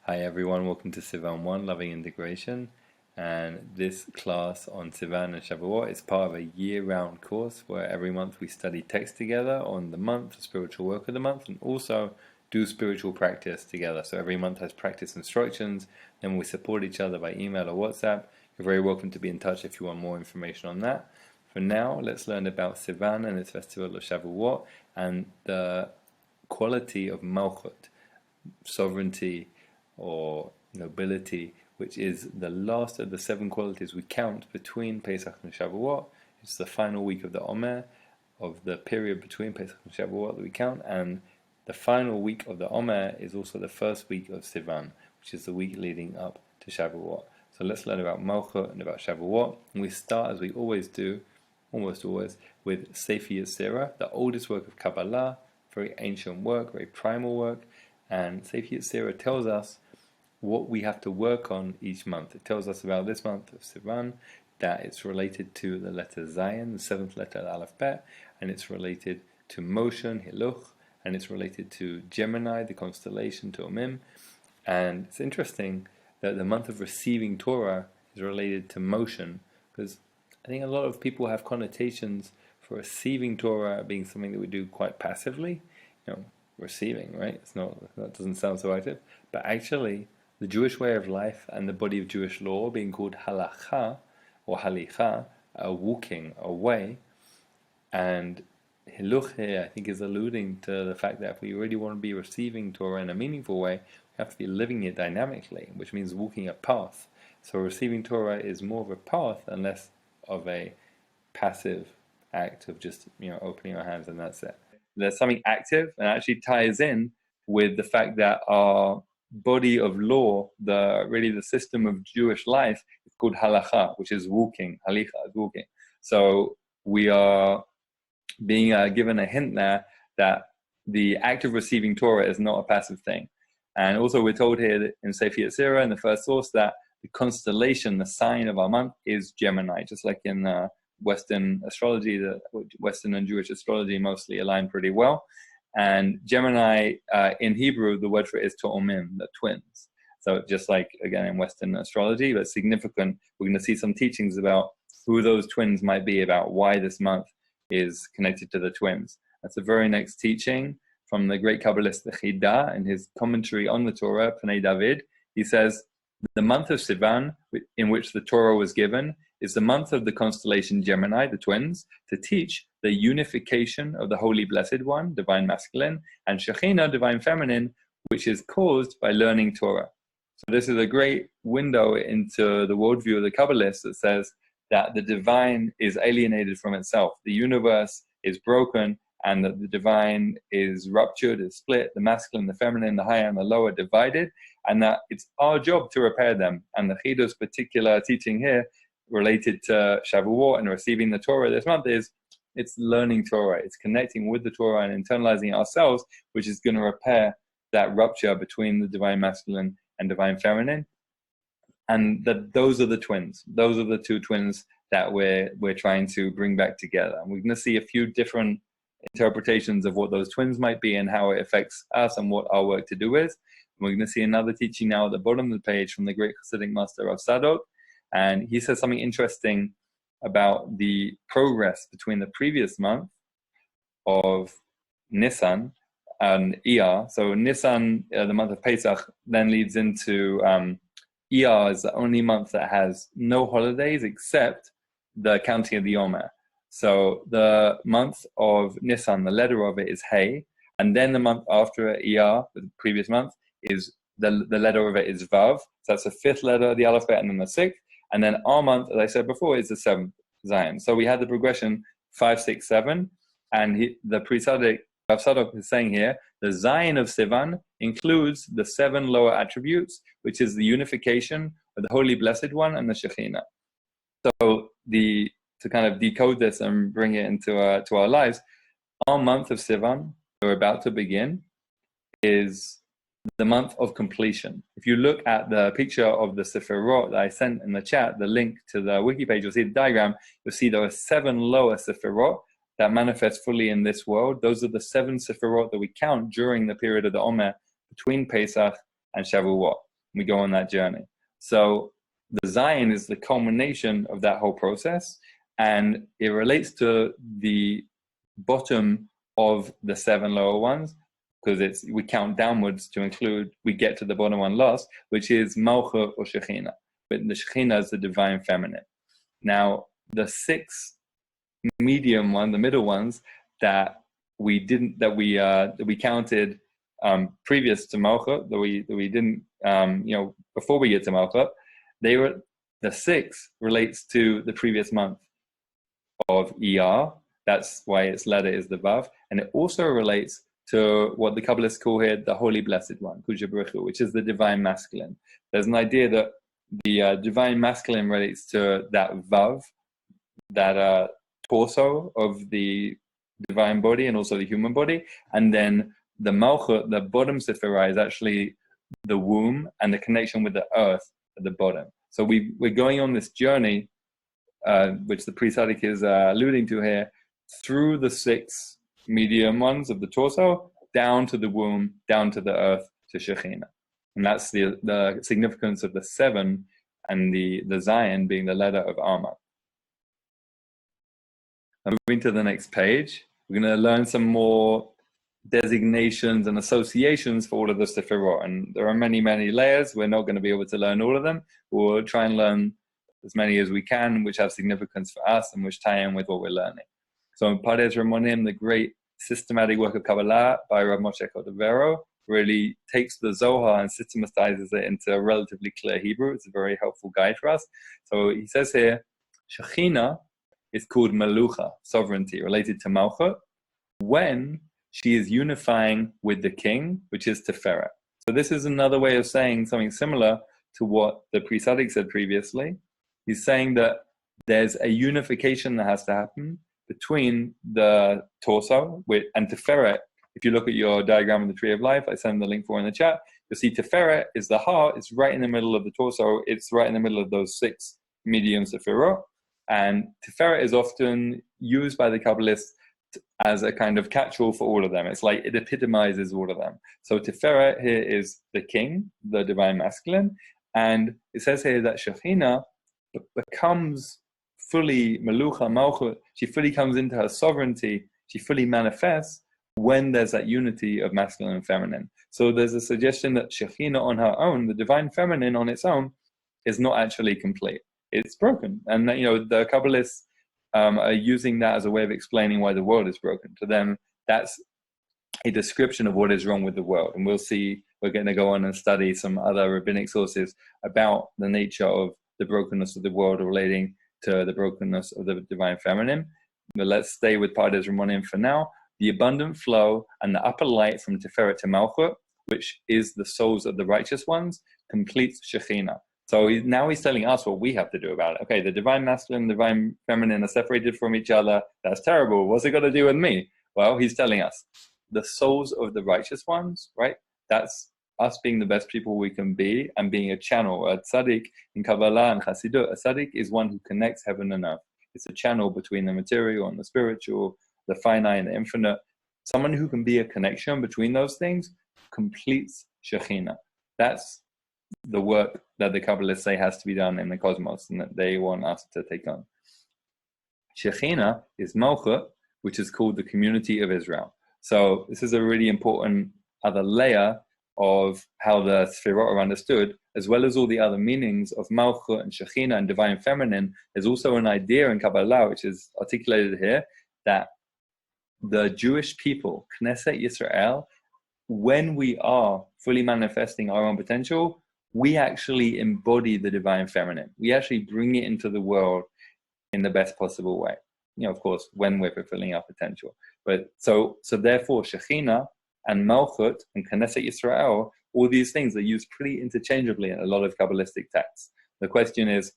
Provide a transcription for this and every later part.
Hi everyone, welcome to Sivan 1, Loving Integration. And this class on Sivan and Shavuot is part of a year-round course where every month we study text together on the month, the spiritual work of the month, and also do spiritual practice together. So every month has practice instructions, then we support each other by email or WhatsApp. You're very welcome to be in touch if you want more information on that. For now, let's learn about Sivan and its festival of Shavuot and the quality of Malchut, sovereignty, or nobility, which is the last of the 7 qualities we count between Pesach and Shavuot. It's the final week of the Omer, of the period between Pesach and Shavuot that we count, and the final week of the Omer is also the first week of Sivan, which is the week leading up to Shavuot. So let's learn about Malchut and about Shavuot, and we start, as we always do, almost always, with Sefer Yetzirah, the oldest work of Kabbalah, very ancient work, very primal work, and Sefer Yetzirah tells us what we have to work on each month. It tells us about this month of Sivan, that it's related to the letter Zayin, the 7th letter of Aleph Bet, and it's related to motion, Hiluch, and it's related to Gemini, the constellation, Tu'umim. And it's interesting that the month of receiving Torah is related to motion, because I think a lot of people have connotations for receiving Torah being something that we do quite passively. Receiving, right? That doesn't sound so active. But actually, the Jewish way of life and the body of Jewish law being called halacha or halicha, a walking, a way, and hiluch here I think is alluding to the fact that if we really want to be receiving Torah in a meaningful way, we have to be living it dynamically, which means walking a path. So receiving Torah is more of a path and less of a passive act of just opening our hands and that's it. There's something active and actually ties in with the fact that our body of law, the system of Jewish life, is called halacha, which is walking. Halicha is walking. So we are being given a hint there that the act of receiving Torah is not a passive thing. And also we're told here that in Sefer Yetzirah, in the first source, that the constellation, the sign of our month, is Gemini, just like in Western astrology. The Western and Jewish astrology mostly align pretty well. And Gemini, in Hebrew, the word for it is Tu'umim, the twins. So just like, again, in Western astrology, but significant, we're going to see some teachings about who those twins might be, about why this month is connected to the twins. That's the very next teaching from the great Kabbalist Chida in his commentary on the Torah, Pnei David. He says, the month of Sivan, in which the Torah was given, is the month of the constellation Gemini, the twins, to teach the unification of the Holy Blessed One, Divine Masculine, and Shekhinah, Divine Feminine, which is caused by learning Torah. So this is a great window into the worldview of the Kabbalists that says that the divine is alienated from itself. The universe is broken, and that the divine is ruptured, is split, the masculine, the feminine, the higher and the lower divided, and that it's our job to repair them. And the Chida's particular teaching here related to Shavuot and receiving the Torah this month is it's learning Torah. It's connecting with the Torah and internalizing it ourselves, which is going to repair that rupture between the divine masculine and divine feminine. And those are the twins. Those are the two twins that we're trying to bring back together. And we're going to see a few different interpretations of what those twins might be and how it affects us and what our work to do is. And we're going to see another teaching now at the bottom of the page from the great Hasidic master of Sadok. And he says something interesting about the progress between the previous month of Nisan and Iyar. So Nisan, the month of Pesach, then leads into Iyar is the only month that has no holidays except the counting of the Omer. So the month of Nisan, the letter of it is Hey, and then the month after Iyar, the previous month, is the letter of it is Vav. So that's the 5th letter of the alphabet, and then the 6th. And then our month, as I said before, is the 7th, Zayin. So we had the progression 5, 6, 7, and the Pre-Tzaddik Rav Sadok is saying here, the Zayin of Sivan includes the 7 lower attributes, which is the unification of the Holy Blessed One and the Shekhinah. So to kind of decode this and bring it into to our lives, our month of Sivan, we're about to begin, is the month of completion. If you look at the picture of the Sefirot that I sent in the chat, the link to the wiki page, you'll see the diagram. You'll see there are 7 lower Sefirot that manifest fully in this world. Those are the 7 Sefirot that we count during the period of the Omer between Pesach and Shavuot. We go on that journey. So the Zion is the culmination of that whole process, and it relates to the bottom of the 7 lower ones, because we count downwards to include, we get to the bottom one last, which is Malchut or Shekhinah. But the Shekhinah is the divine feminine. Now, the 6 medium one, the middle ones that we counted previous to Malchut, that we didn't, before we get to Malchut, the 6 relates to the previous month of ER. That's why its letter is the Vav, and it also relates to what the Kabbalists call here the Holy Blessed One, Kuja Baruch Hu, which is the divine masculine. There's an idea that the divine masculine relates to that Vav, that torso of the divine body and also the human body, and then the Malchut, the bottom Sephirah, is actually the womb and the connection with the earth at the bottom. So we're going on this journey, which the Pre-Tzaddik is alluding to here, through the 6 medium ones of the torso, down to the womb, down to the earth, to Shekhinah. And that's the significance of the 7 and the Zion being the letter of Alma. Moving to the next page, we're going to learn some more designations and associations for all of the Sephirot. And there are many, many layers. We're not going to be able to learn all of them. We'll try and learn as many as we can, which have significance for us and which tie in with what we're learning. So in Pardes Ramonim, the great systematic work of Kabbalah by Rav Moshe Cordovero, really takes the Zohar and systematizes it into a relatively clear Hebrew. It's a very helpful guide for us. So he says here, Shekhinah is called Melucha, sovereignty, related to Malchut, when she is unifying with the king, which is Tiferet. So this is another way of saying something similar to what the Pre-Tzaddik said previously. He's saying that there's a unification that has to happen between the torso and Tiferet. If you look at your diagram of the Tree of Life, I send the link for in the chat, you'll see Tiferet is the heart. It's right in the middle of the torso. It's right in the middle of those 6 medium Sephirot. And Tiferet is often used by the Kabbalists as a kind of catch-all for all of them. It's like it epitomizes all of them. So Tiferet here is the king, the divine masculine. And it says here that Shekhinah becomes fully Melucha, Malchut. She fully comes into her sovereignty. She fully manifests when there's that unity of masculine and feminine. So there's a suggestion that Shekhinah on her own, the divine feminine on its own, is not actually complete. It's broken. And the Kabbalists are using that as a way of explaining why the world is broken. To them, that's a description of what is wrong with the world. And we'll see, we're going to go on and study some other rabbinic sources about the nature of the brokenness of the world relating to the brokenness of the divine feminine. But let's stay with Pardes Ramonim for now. The abundant flow and the upper light from Tiferet to Malchut, which is the souls of the righteous ones, completes Shekhinah. So now he's telling us what we have to do about it. Okay, the divine masculine and divine feminine are separated from each other. That's terrible. What's it got to do with me? Well, he's telling us the souls of the righteous ones, right? That's us being the best people we can be and being a channel. A tzaddik in Kabbalah and Chassidut, a tzaddik is one who connects heaven and earth. It's a channel between the material and the spiritual, the finite and the infinite. Someone who can be a connection between those things completes Shekhinah. That's the work that the Kabbalists say has to be done in the cosmos and that they want us to take on. Shekhinah is Malchut, which is called the community of Israel. So this is a really important other layer of how the Sefirot are understood, as well as all the other meanings of Malchut and Shekhinah and divine feminine. There's also an idea in Kabbalah, which is articulated here, that the Jewish people, Knesset Yisrael, when we are fully manifesting our own potential, we actually embody the divine feminine. We actually bring it into the world in the best possible way. Of course, when we're fulfilling our potential. But so therefore, Shekhinah and Malchut and Knesset Yisrael, all these things are used pretty interchangeably in a lot of Kabbalistic texts. The question is,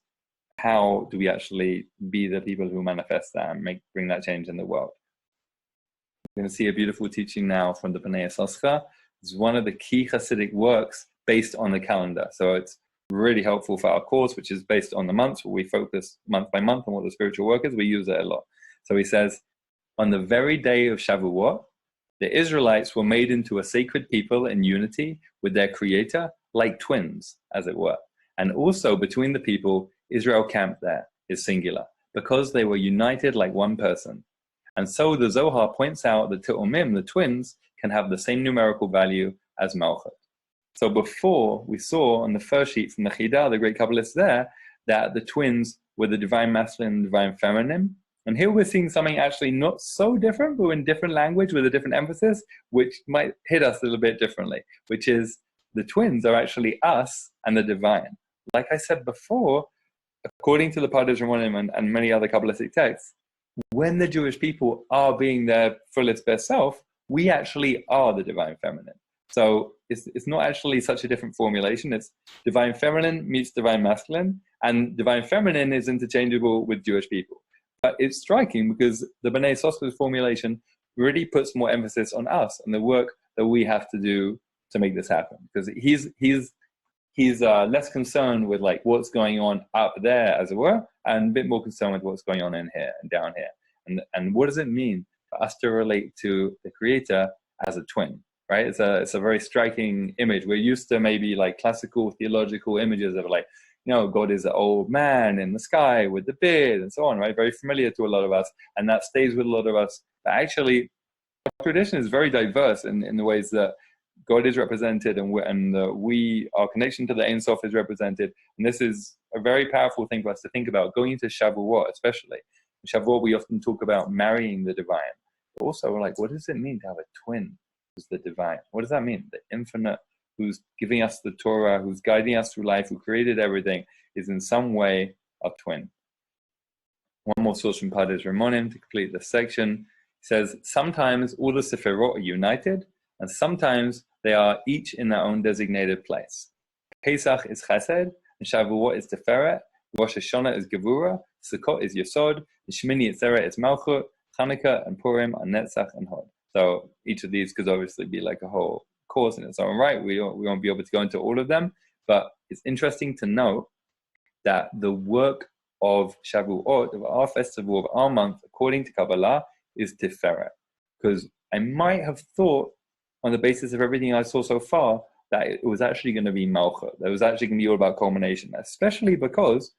how do we actually be the people who manifest that and bring that change in the world? We're going to see a beautiful teaching now from the Bnei Yissaschar. It's one of the key Hasidic works based on the calendar. So it's really helpful for our course, which is based on the months, where we focus month by month on what the spiritual work is. We use it a lot. So he says, on the very day of Shavuot, the Israelites were made into a sacred people in unity with their Creator, like twins, as it were. And also between the people, Israel camped there is singular, because they were united like one person. And so the Zohar points out that Te'omim, the twins, can have the same numerical value as Malchut. So before, we saw on the first sheet from the Chidah, the great Kabbalist there, that the twins were the divine masculine and divine feminine. And here we're seeing something actually not so different, but in different language with a different emphasis, which might hit us a little bit differently, which is the twins are actually us and the divine. Like I said before, according to the Pardes Ramonim and many other Kabbalistic texts, when the Jewish people are being their fullest best self, we actually are the divine feminine. So it's not actually such a different formulation. It's divine feminine meets divine masculine, and divine feminine is interchangeable with Jewish people. But it's striking because the B'nai Sosker's formulation really puts more emphasis on us and the work that we have to do to make this happen. Because he's less concerned with like what's going on up there, as it were, and a bit more concerned with what's going on in here and down here. And what does it mean for us to relate to the Creator as a twin? Right? It's a very striking image. We're used to maybe like classical theological images of like, you know, God is an old man in the sky with the beard and so on, right? Very familiar to a lot of us, and that stays with a lot of us. But actually, our tradition is very diverse in the ways that God is represented, and our connection to the Ein Sof is represented. And this is a very powerful thing for us to think about, going into Shavuot especially. In Shavuot, we often talk about marrying the divine. But also, like, what does it mean to have a twin who's the divine? What does that mean? The infinite, who's giving us the Torah, who's guiding us through life, who created everything, is in some way our twin. One more source from Pardes Ramonim to complete this section. He says, sometimes all the Sefirot are united, and sometimes they are each in their own designated place. Pesach is Chesed, and Shavuot is Tiferet, Rosh Hashanah is Gevurah, Sukkot is Yesod, Shmini Atzeret is Malchut, Hanukkah and Purim are Netzach and Hod. So each of these could obviously be like a whole course in its own right. We won't be able to go into all of them, but it's interesting to note that the work of Shavuot, of our festival, of our month, according to Kabbalah, is Tiferet. Because I might have thought, on the basis of everything I saw so far, that it was actually going to be Malchut. That was actually going to be all about culmination, especially because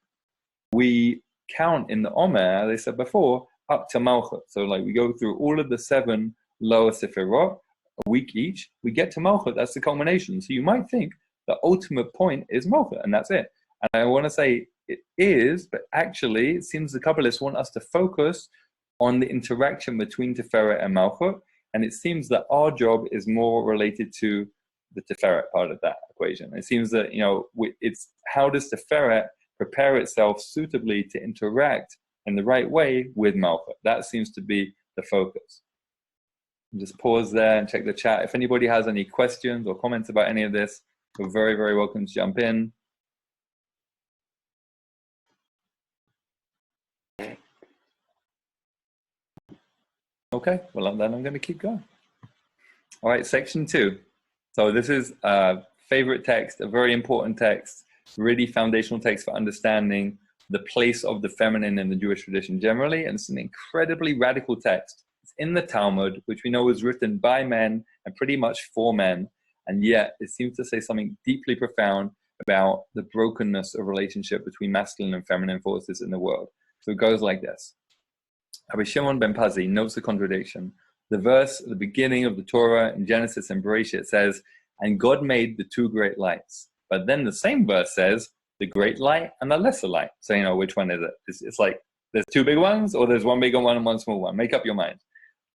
we count in the Omer, as I said before, up to Malchut. So like we go through all of the 7 lower Sefirot, a week each, we get to Malchut. That's the culmination. So you might think the ultimate point is Malchut, and that's it. And I want to say it is, but actually it seems the Kabbalists want us to focus on the interaction between Tiferet and Malchut, and it seems that our job is more related to the Tiferet part of that equation. It seems that, you know, it's how does Tiferet prepare itself suitably to interact in the right way with Malchut. That seems to be the focus. Just pause there and check the chat. If anybody has any questions or comments about any of this, you're very, very welcome to jump in. Okay, well then I'm going to keep going. All right, section 2. So this is a favorite text, a very important text, really foundational text for understanding the place of the feminine in the Jewish tradition generally, and it's an incredibly radical text. It's in the Talmud, which we know was written by men and pretty much for men, and yet it seems to say something deeply profound about the brokenness of relationship between masculine and feminine forces in the world. So it goes like this. Rabbi Shimon ben Pazi notes the contradiction. The verse at the beginning of the Torah in Genesis and Bereshit says, and God made the 2 great lights. But then the same verse says, the great light and the lesser light. So, you know, which one is it? It's like, there's 2 big ones, or there's 1 big one and 1 small one. Make up your mind.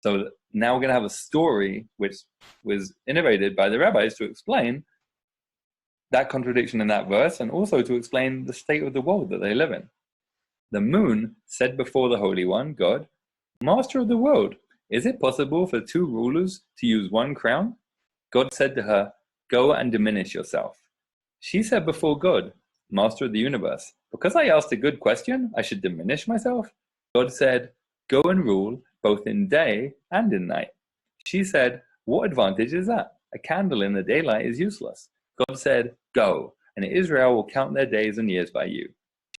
So now we're going to have a story which was innovated by the rabbis to explain that contradiction in that verse, and also to explain the state of the world that they live in. The moon said before the Holy One, God, Master of the world, is it possible for 2 rulers to use 1 crown? God said to her, go and diminish yourself. She said before God, Master of the universe, because I asked a good question, I should diminish myself? God said, go and rule both in day and in night. She said, what advantage is that? A candle in the daylight is useless. God said, go, and Israel will count their days and years by you.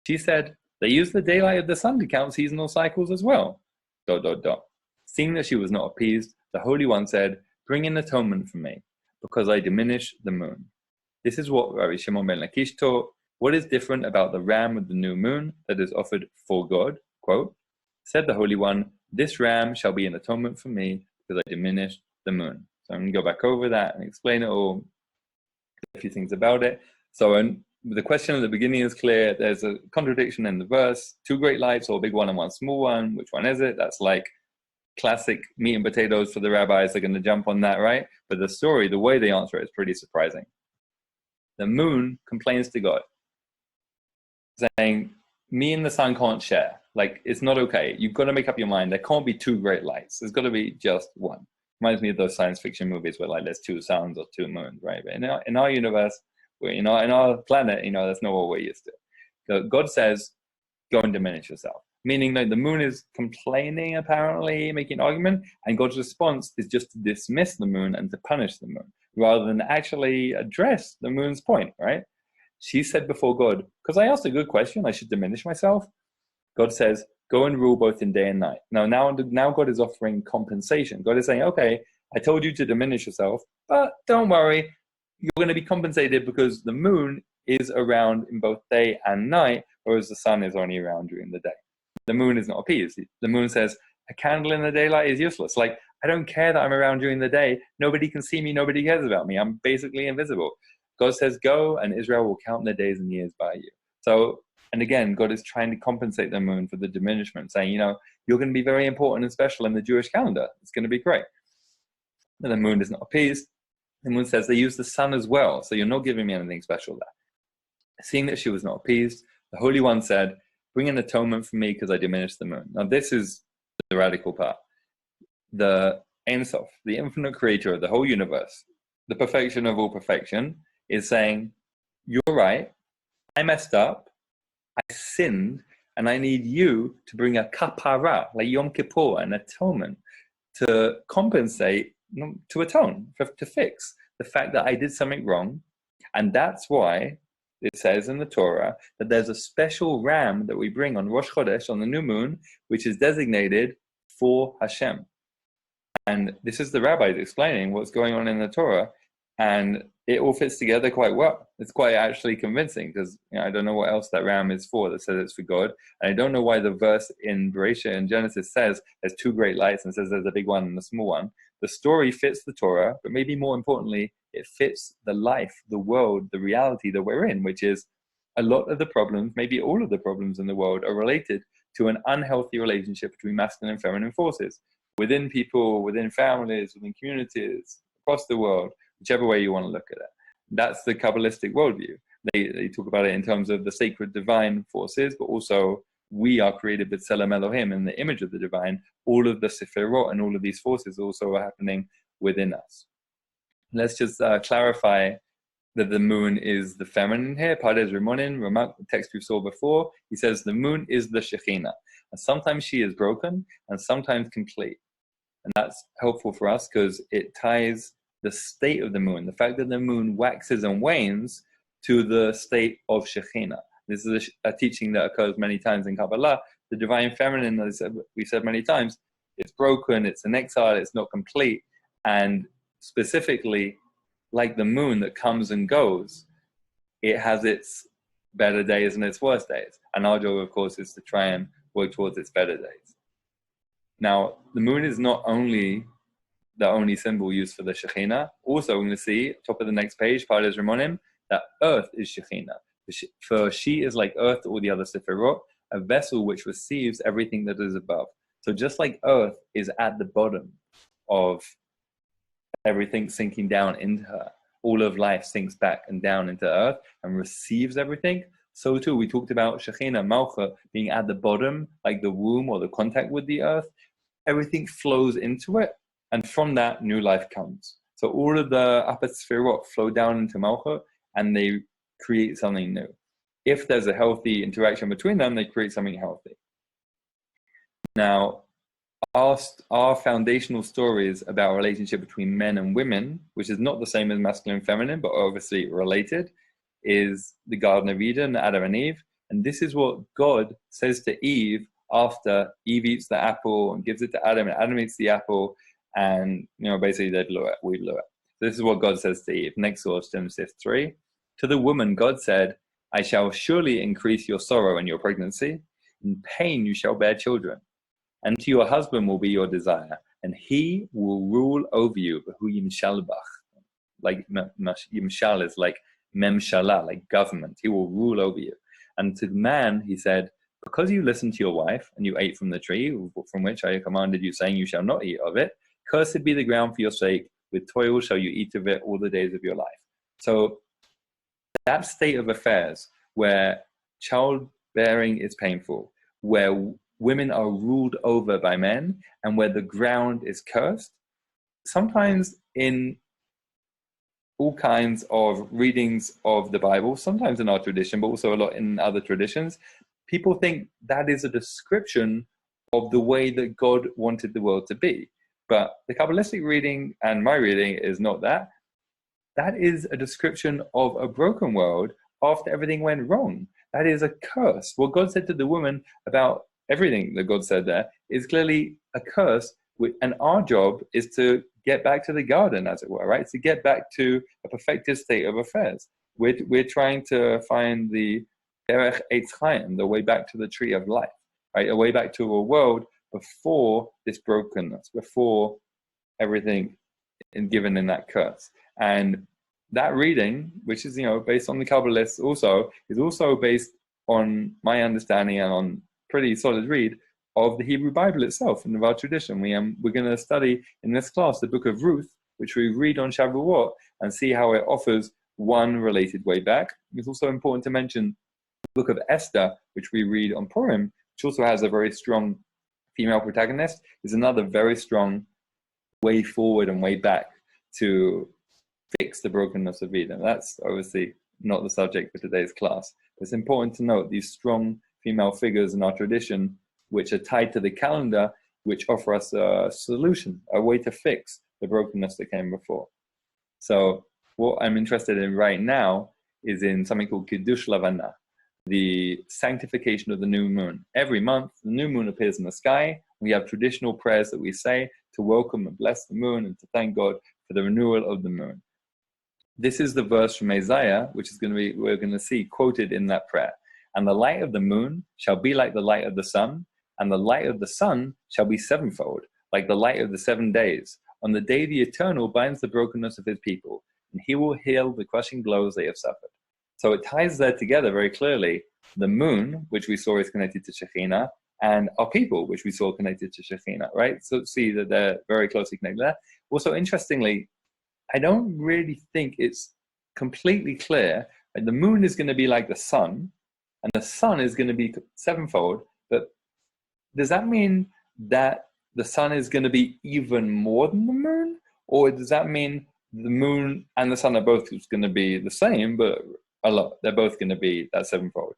She said, they use the daylight of the sun to count seasonal cycles as well. ... Seeing that she was not appeased, the Holy One said, bring an atonement for me, because I diminish the moon. This is what Rabbi Shimon ben Lakish taught. What is different about the ram with the new moon that is offered for God? Quote, said the Holy One, this ram shall be an atonement for me because I diminished the moon. So I'm going to go back over that and explain it all, a few things about it. So the question at the beginning is clear. There's a contradiction in the verse. 2 great lights, or a big one and one small one. Which one is it? That's like classic meat and potatoes for the rabbis. They're going to jump on that, right? But the story, the way they answer it is pretty surprising. The moon complains to God, saying, me and the sun can't share. Like, it's not okay. You've got to make up your mind. There can't be 2 great lights. There's got to be just one. Reminds me of those science fiction movies where like there's 2 suns or 2 moons, right? But in our universe, in our planet, that's not what we're used to. So God says, go and diminish yourself. Meaning that the moon is complaining, apparently, making an argument, and God's response is just to dismiss the moon and to punish the moon, rather than actually address the moon's point, right? She said before God, because I asked a good question, I should diminish myself. God says, go and rule both in day and night. Now God is offering compensation. God is saying, okay, I told you to diminish yourself, but don't worry, you're going to be compensated because the moon is around in both day and night, whereas the sun is only around during the day. The moon is not appeased. The moon says, a candle in the daylight is useless. Like, I don't care that I'm around during the day. Nobody can see me. Nobody cares about me. I'm basically invisible. God says, go, and Israel will count their days and years by you. So, and again, God is trying to compensate the moon for the diminishment, saying, you're going to be very important and special in the Jewish calendar. It's going to be great. And the moon is not appeased. The moon says, they use the sun as well, so you're not giving me anything special there. Seeing that she was not appeased, the Holy One said, bring an atonement for me because I diminished the moon. Now, this is the radical part. The Ein Sof, the infinite creator of the whole universe, the perfection of all perfection, is saying, you're right, I messed up, I sinned, and I need you to bring a kapara, like Yom Kippur, an atonement, to compensate, to atone, to fix the fact that I did something wrong. And that's why it says in the Torah that there's a special ram that we bring on Rosh Chodesh, on the new moon, which is designated for Hashem. And this is the rabbis explaining what's going on in the Torah, and it all fits together quite well. It's quite actually convincing, because I don't know what else that ram is for that says it's for God. And I don't know why the verse in Bereshit and Genesis says there's 2 great lights and says there's a big one and a small one. The story fits the Torah, but maybe more importantly, it fits the life, the world, the reality that we're in, which is a lot of the problems, maybe all of the problems in the world, are related to an unhealthy relationship between masculine and feminine forces within people, within families, within communities, across the world, whichever way you want to look at it. That's the Kabbalistic worldview. They talk about it in terms of the sacred divine forces, but also we are created with Tselem Elohim, in the image of the divine. All of the Sefirot and all of these forces also are happening within us. Let's just clarify that the moon is the feminine here. Pardes Rimonin, Ramak, the text we saw before, he says the moon is the Shekhinah. And sometimes she is broken and sometimes complete. And that's helpful for us because it ties the state of the moon, the fact that the moon waxes and wanes, to the state of Shekhinah. This is a teaching that occurs many times in Kabbalah. The divine feminine, as we said many times, it's broken, it's an exile, it's not complete. And specifically, like the moon that comes and goes, it has its better days and its worst days. And our job, of course, is to try and work towards its better days. Now, the moon is not only the only symbol used for the Shekhinah. Also, we're going to see, top of the next page, Pardes Rimonim, that earth is Shekhinah. For she is like earth to all the other Sefirot, a vessel which receives everything that is above. So just like earth is at the bottom of everything sinking down into her, all of life sinks back and down into earth and receives everything. So too, we talked about Shekhinah, Malcha, being at the bottom, like the womb or the contact with the earth. Everything flows into it, and from that, new life comes. So all of the upper Sefirot flow down into Malcha, and they create something new. If there's a healthy interaction between them, they create something healthy. Now, our foundational stories about relationship between men and women, which is not the same as masculine and feminine, but obviously related, is the Garden of Eden, Adam and Eve. And this is what God says to Eve after Eve eats the apple and gives it to Adam, and Adam eats the apple, and basically they blew it, we blew it. This is what God says to Eve. Next source, Genesis 3. To the woman, God said, I shall surely increase your sorrow in your pregnancy. In pain you shall bear children. And to your husband will be your desire, and he will rule over you. Like Yimshal is like memshala, like government. He will rule over you. And to the man, he said, because you listened to your wife and you ate from the tree from which I commanded you, saying you shall not eat of it, cursed be the ground for your sake. With toil shall you eat of it all the days of your life. So that state of affairs where childbearing is painful, where women are ruled over by men, and where the ground is cursed, sometimes in all kinds of readings of the Bible, sometimes in our tradition, but also a lot in other traditions, people think that is a description of the way that God wanted the world to be. But the Kabbalistic reading and my reading is not that. That is a description of a broken world after everything went wrong. That is a curse. What God said to the woman about everything that God said there is clearly a curse, and our job is to get back to the garden, as it were, right? To get back to a perfected state of affairs. We're trying to find the Derech Eitz Chaim, the way back to the tree of life, right? A way back to a world before this brokenness, before everything is given in that curse. And that reading, which is, based on the Kabbalists also, is also based on my understanding and on pretty solid read of the Hebrew Bible itself and of our tradition. We're going to study in this class the Book of Ruth, which we read on Shavuot, and see how it offers one related way back. It's also important to mention the Book of Esther, which we read on Purim, which also has a very strong female protagonist, is another very strong way forward and way back to fix the brokenness of Eden. That's obviously not the subject for today's class. But it's important to note these strong female figures in our tradition, which are tied to the calendar, which offer us a solution, a way to fix the brokenness that came before. So what I'm interested in right now is in something called Kiddush Lavana, the sanctification of the new moon. Every month, the new moon appears in the sky. We have traditional prayers that we say to welcome and bless the moon and to thank God for the renewal of the moon. This is the verse from Isaiah, which is we're going to see quoted in that prayer. And the light of the moon shall be like the light of the sun, and the light of the sun shall be sevenfold, like the light of the 7 days. On the day the Eternal binds the brokenness of his people, and he will heal the crushing blows they have suffered. So it ties there together very clearly. The moon, which we saw is connected to Shekhinah, and our people, which we saw connected to Shekhinah, right? So see that they're very closely connected there. Also, interestingly, I don't really think it's completely clear that the moon is going to be like the sun, and the sun is going to be sevenfold, but does that mean that the sun is going to be even more than the moon? Or does that mean the moon and the sun are both going to be the same, but a lot? They're both going to be that sevenfold.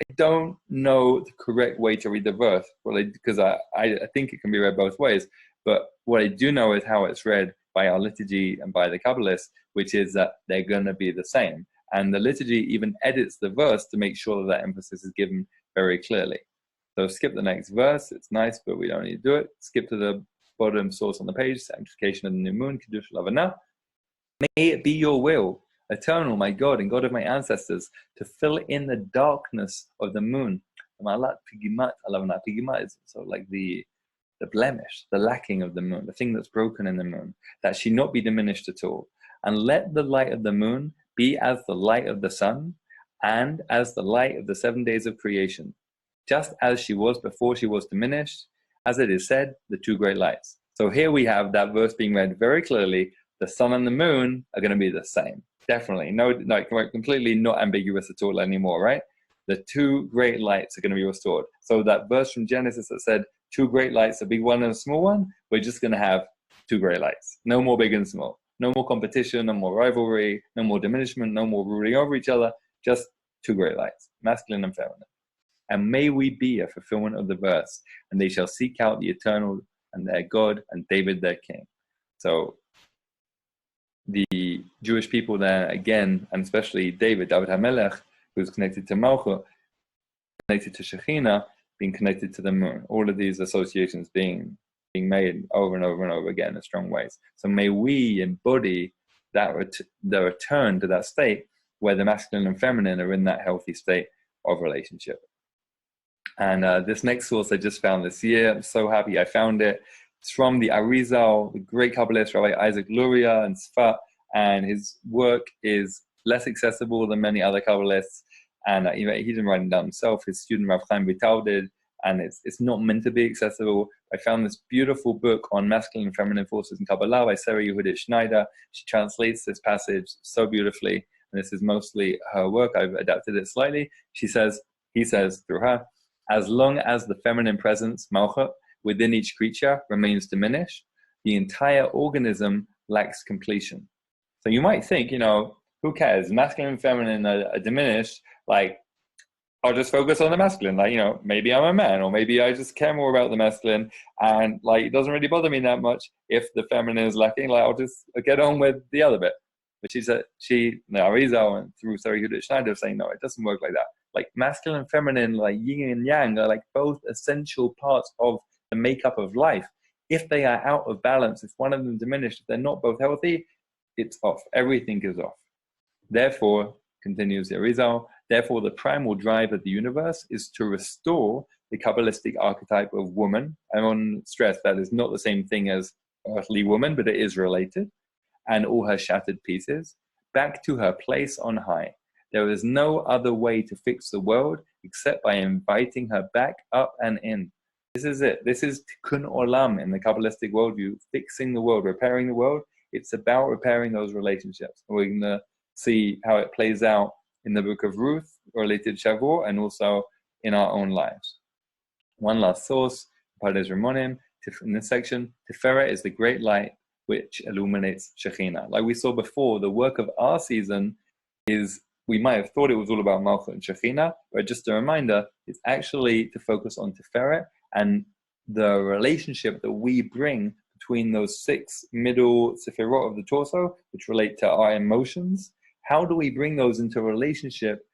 I don't know the correct way to read the verse, because I think it can be read both ways. But what I do know is how it's read by our liturgy and by the Kabbalists, which is that they're going to be the same. And the liturgy even edits the verse to make sure that emphasis is given very clearly. So skip the next verse. It's nice, but we don't need to do it. Skip to the bottom source on the page, sanctification of the new moon, Kiddush Lavana. May it be your will, Eternal, my God and God of my ancestors, to fill in the darkness of the moon. Pigimat is sort of like the blemish, the lacking of the moon, the thing that's broken in the moon, that she not be diminished at all. And let the light of the moon be as the light of the sun, and as the light of the 7 days of creation, just as she was before she was diminished, as it is said, the two great lights. So here we have that verse being read very clearly. The sun and the moon are going to be the same. Definitely. No, completely not ambiguous at all anymore, right? The two great lights are going to be restored. So that verse from Genesis that said, two great lights, a big one and a small one, we're just going to have two great lights. No more big and small. No more competition, no more rivalry, no more diminishment, no more ruling over each other. Just two great lights, masculine and feminine. And may we be a fulfillment of the verse, and they shall seek out the Eternal and their God, and David their king. So the Jewish people there, again, and especially David HaMelech, who's connected to Malchut, connected to Shekhinah, being connected to the moon. All of these associations being made over and over and over again in strong ways. So may we embody the return to that state where the masculine and feminine are in that healthy state of relationship. And this next source I just found this year, I'm so happy I found it. It's from the Arizal, the great Kabbalist Rabbi Isaac Luria and Tzfat, and his work is less accessible than many other Kabbalists. And he didn't write it down himself. His student Rav Chaim Vital did, and it's not meant to be accessible. I found this beautiful book on masculine and feminine forces in Kabbalah by Sarah Yehudit Schneider. She translates this passage so beautifully, and this is mostly her work. I've adapted it slightly. He says through her, as long as the feminine presence, Malchut, within each creature remains diminished, the entire organism lacks completion. So you might think, who cares? Masculine and feminine are diminished. Like, I'll just focus on the masculine. Like, maybe I'm a man, or maybe I just care more about the masculine, and like it doesn't really bother me that much if the feminine is lacking. Like, I'll just get on with the other bit. But Arizal and through Sarah Yehudit Schneider saying, no, it doesn't work like that. Like masculine and feminine, like yin and yang, are like both essential parts of the makeup of life. If they are out of balance, if one of them diminished, if they're not both healthy, it's off. Everything is off. Therefore, continues the Arizal, therefore the primal drive of the universe is to restore the Kabbalistic archetype of woman. I want to stress that is not the same thing as earthly woman, but it is related, and all her shattered pieces, back to her place on high. There is no other way to fix the world except by inviting her back up and in. This is it. This is tikkun olam in the Kabbalistic worldview, fixing the world, repairing the world. It's about repairing those relationships. And we're going to see how it plays out in the Book of Ruth, related to Shavuot, and also in our own lives. One last source, Pardes Ramonim, in this section, Tiferet is the great light which illuminates Shekhinah. Like we saw before, the work of our season is, we might have thought it was all about Malchut and Shekhinah, but just a reminder, it's actually to focus on Tiferet and the relationship that we bring between those 6 middle Sefirot of the torso, which relate to our emotions. How do we bring those into a relationship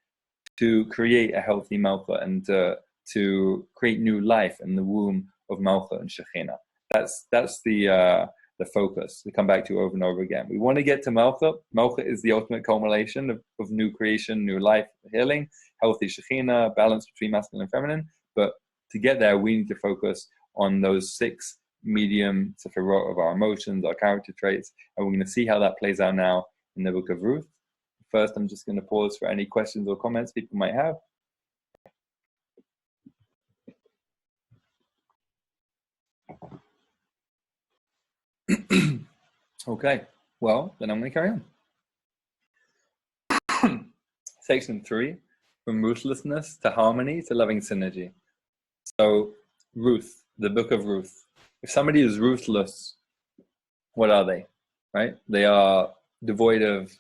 to create a healthy Malchut and to create new life in the womb of Malchut and Shekhinah? That's the focus to come back to over and over again. We want to get to Malchut. Malchut is the ultimate culmination of new creation, new life, healing, healthy Shekhinah, balance between masculine and feminine. But to get there, we need to focus on those 6 medium Sefirot of our emotions, our character traits, and we're going to see how that plays out now in the Book of Ruth. First, I'm just going to pause for any questions or comments people might have. Okay, well, then I'm going to carry on. Section 3, from ruthlessness to harmony to loving synergy. So, Ruth, the Book of Ruth. If somebody is ruthless, what are they? Right? They are devoid of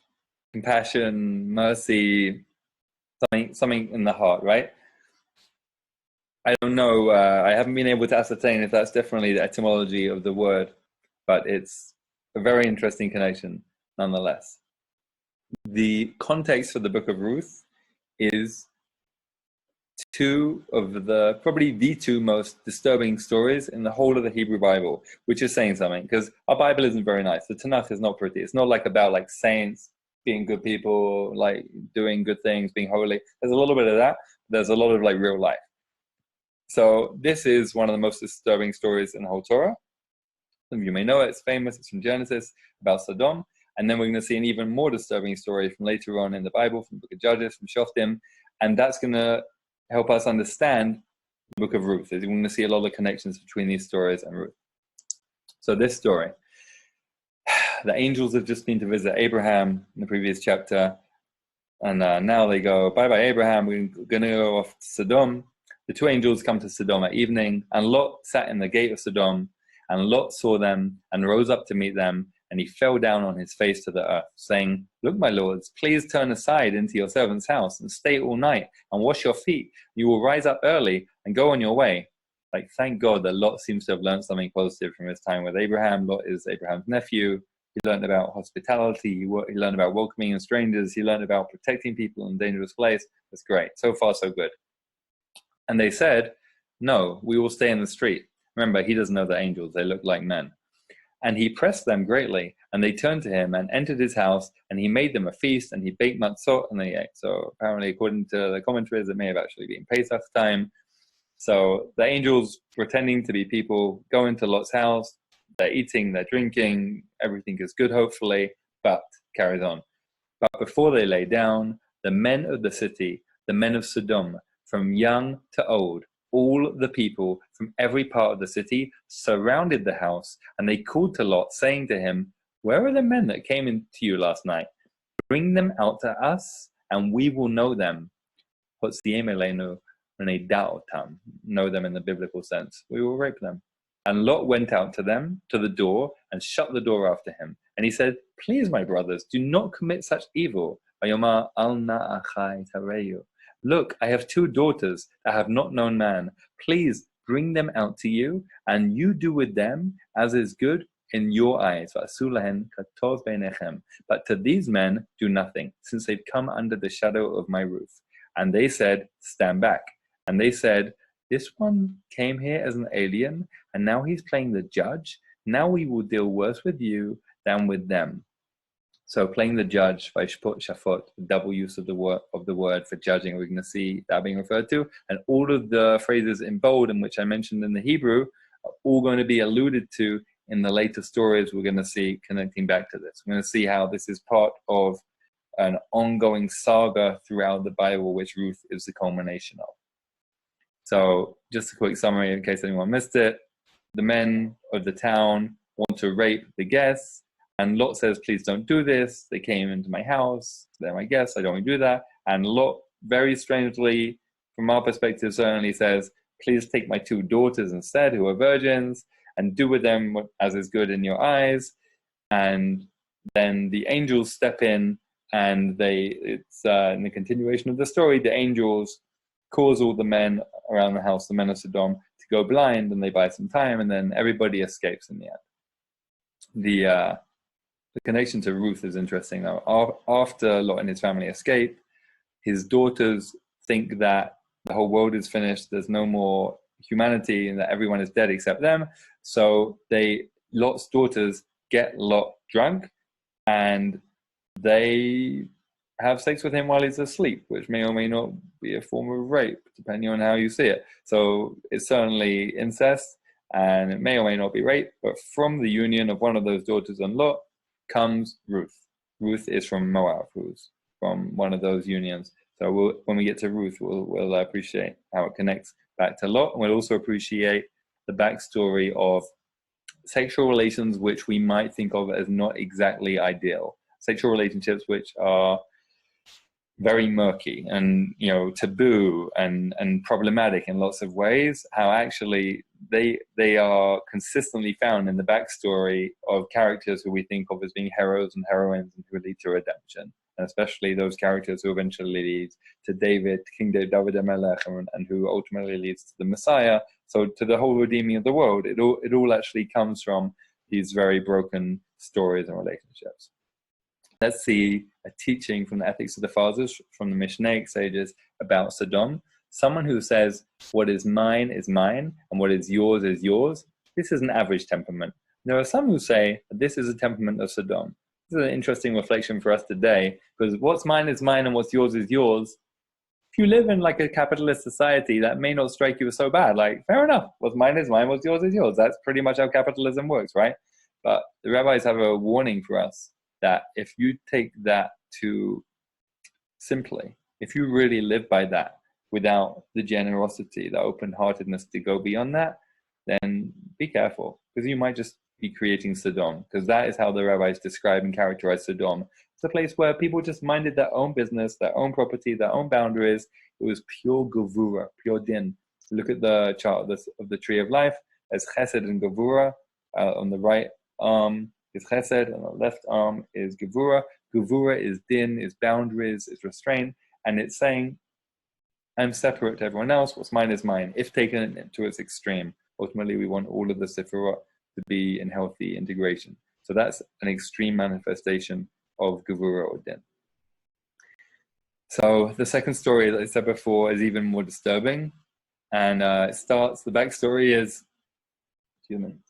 compassion, mercy, something in the heart, right? I don't know. I haven't been able to ascertain if that's definitely the etymology of the word, but it's a very interesting connection nonetheless. The context for the Book of Ruth is probably the 2 most disturbing stories in the whole of the Hebrew Bible, which is saying something, because our Bible isn't very nice. The Tanakh is not pretty. It's not like about like saints being good people, like doing good things, being holy. There's a little bit of that. There's a lot of like real life. So this is one of the most disturbing stories in the whole Torah. Some of you may know it. It's famous. It's from Genesis about Sodom. And then we're going to see an even more disturbing story from later on in the Bible, from the Book of Judges, from Shoftim. And that's going to help us understand the Book of Ruth. We're going to see a lot of connections between these stories and Ruth. So this story, the angels have just been to visit Abraham in the previous chapter. And now they go, bye-bye, Abraham. We're going to go off to Sodom. The 2 angels come to Sodom at evening, and Lot sat in the gate of Sodom. And Lot saw them and rose up to meet them, and he fell down on his face to the earth, saying, "Look, my lords, please turn aside into your servant's house and stay all night and wash your feet. You will rise up early and go on your way." Like, thank God that Lot seems to have learned something positive from his time with Abraham. Lot is Abraham's nephew. He learned about hospitality. He learned about welcoming in strangers. He learned about protecting people in a dangerous place. That's great. So far, so good. And they said, "No, we will stay in the street." Remember, he doesn't know the angels. They look like men. And he pressed them greatly, and they turned to him and entered his house, and he made them a feast, and he baked matzot, and they ate. So apparently, according to the commentaries, it may have actually been Pesach time. So the angels, pretending to be people, go into Lot's house. They're eating, they're drinking, everything is good, hopefully, but carries on. But before they lay down, the men of the city, the men of Sodom, from young to old, all the people from every part of the city surrounded the house, and they called to Lot, saying to him, "Where are the men that came into you last night? Bring them out to us, and we will know them." Know them in the biblical sense. We will rape them. And Lot went out to them, to the door, and shut the door after him. And he said, "Please, my brothers, do not commit such evil. Look, I have 2 daughters that have not known man. Please bring them out to you, and you do with them as is good in your eyes. But to these men do nothing, since they've come under the shadow of my roof." And they said, "Stand back." And they said, "This one came here as an alien, and now he's playing the judge. Now we will deal worse with you than with them." So playing the judge, shafot, the double use of the word for judging, we're going to see that being referred to. And all of the phrases in bold, in which I mentioned in the Hebrew, are all going to be alluded to in the later stories we're going to see connecting back to this. We're going to see how this is part of an ongoing saga throughout the Bible, which Ruth is the culmination of. So just a quick summary in case anyone missed it. The men of the town want to rape the guests, and Lot says, "Please don't do this. They came into my house. They're my guests. I don't want to do that." And Lot, very strangely, from our perspective, certainly says, "Please take my 2 daughters instead, who are virgins, and do with them as is good in your eyes." And then the angels step in, and it's in the continuation of the story, the angels cause all the men around the house, the men of Sodom, to go blind, and they buy some time, and then everybody escapes in the end. The connection to Ruth is interesting, though. After Lot and his family escape, his daughters think that the whole world is finished, there's no more humanity, and that everyone is dead except them. So Lot's daughters get Lot drunk, and they have sex with him while he's asleep, which may or may not be a form of rape, depending on how you see it. So it's certainly incest, and it may or may not be rape, but from the union of one of those daughters and Lot comes Ruth. Ruth is from Moab, who's from one of those unions. So when we get to Ruth, we'll appreciate how it connects back to Lot, and we'll also appreciate the backstory of sexual relations which we might think of as not exactly ideal. Sexual relationships which are very murky and taboo and problematic in lots of ways, how actually they are consistently found in the backstory of characters who we think of as being heroes and heroines and who lead to redemption, and especially those characters who eventually lead to King David Melech, and who ultimately leads to the Messiah. So to the whole redeeming of the world, it all actually comes from these very broken stories and relationships. Let's see a teaching from the Ethics of the Fathers, from the Mishnaic sages, about Sodom. Someone who says, "What is mine is mine, and what is yours is yours." This is an average temperament. There are some who say that this is a temperament of Sodom. This is an interesting reflection for us today, because what's mine is mine and what's yours is yours. If you live in like a capitalist society, that may not strike you as so bad. Like, fair enough, what's mine is mine, what's yours is yours. That's pretty much how capitalism works, right? But the rabbis have a warning for us that if you take that too simply, if you really live by that without the generosity, the open-heartedness to go beyond that, then be careful, because you might just be creating Sodom, because that is how the rabbis describe and characterize Sodom. It's a place where people just minded their own business, their own property, their own boundaries. It was pure gevura, pure din. Look at the chart of the tree of life. There's chesed and gevura. On the right arm is chesed, and the left arm is gevura. Gevura is din, is boundaries, is restraint, and it's saying, I'm separate to everyone else. What's mine is mine. If taken to its extreme, ultimately we want all of the sefirot to be in healthy integration. So that's an extreme manifestation of gevura or din. So the second story that I said before is even more disturbing, and it starts. The backstory is human.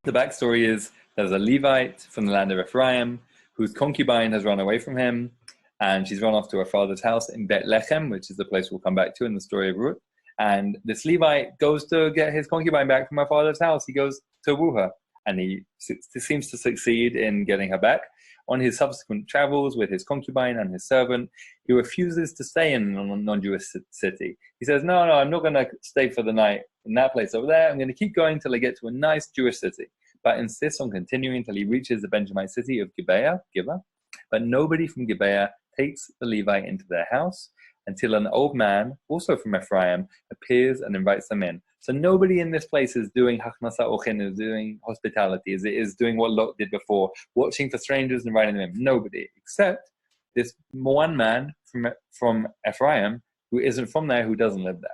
The backstory is there's a Levite from the land of Ephraim whose concubine has run away from him, and she's run off to her father's house in Bethlehem, which is the place we'll come back to in the story of Ruth. And this Levite goes to get his concubine back from her father's house. He goes to woo her, and he seems to succeed in getting her back. On his subsequent travels with his concubine and his servant, he refuses to stay in a non-Jewish city. He says, no, I'm not going to stay for the night in that place over there. I'm going to keep going till I get to a nice Jewish city. But insists on continuing until he reaches the Benjamite city of Gibeah. But nobody from Gibeah takes the Levite into their house until an old man, also from Ephraim, appears and invites them in. So nobody in this place is doing Hachnasa Ochin, is doing hospitality, is doing what Lot did before, watching for strangers and inviting them in. Nobody, except this one man from Ephraim who isn't from there, who doesn't live there.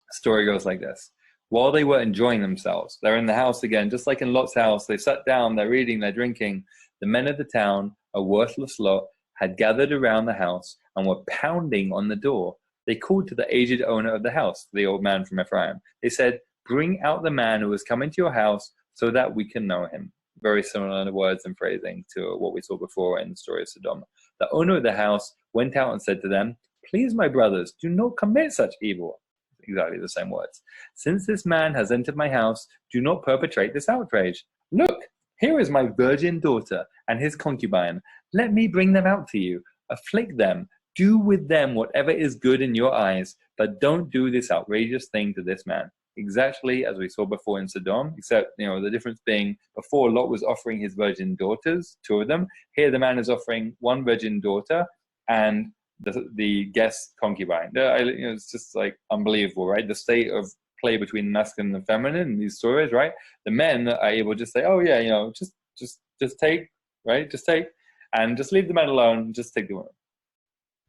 The story goes like this. While they were enjoying themselves, they're in the house again, just like in Lot's house. They sat down, they're eating, they're drinking. The men of the town, a worthless lot, had gathered around the house and were pounding on the door. They called to the aged owner of the house, the old man from Ephraim. They said, bring out the man who has come into your house so that we can know him. Very similar words and phrasing to what we saw before in the story of Sodom. The owner of the house went out and said to them, please, my brothers, do not commit such evil. Exactly the same words. Since this man has entered my house, do not perpetrate this outrage. Look, here is my virgin daughter and his concubine. Let me bring them out to you. Afflict them. Do with them whatever is good in your eyes, but don't do this outrageous thing to this man. Exactly as we saw before in Sodom, except, the difference being before Lot was offering his virgin daughters, 2 of them. Here the man is offering 1 virgin daughter and the guest concubine. It's just like unbelievable, right? The state of play between masculine and feminine in these stories, right? The men are able to say, oh yeah, just take, right? Just take, and just leave the men alone, just take the woman.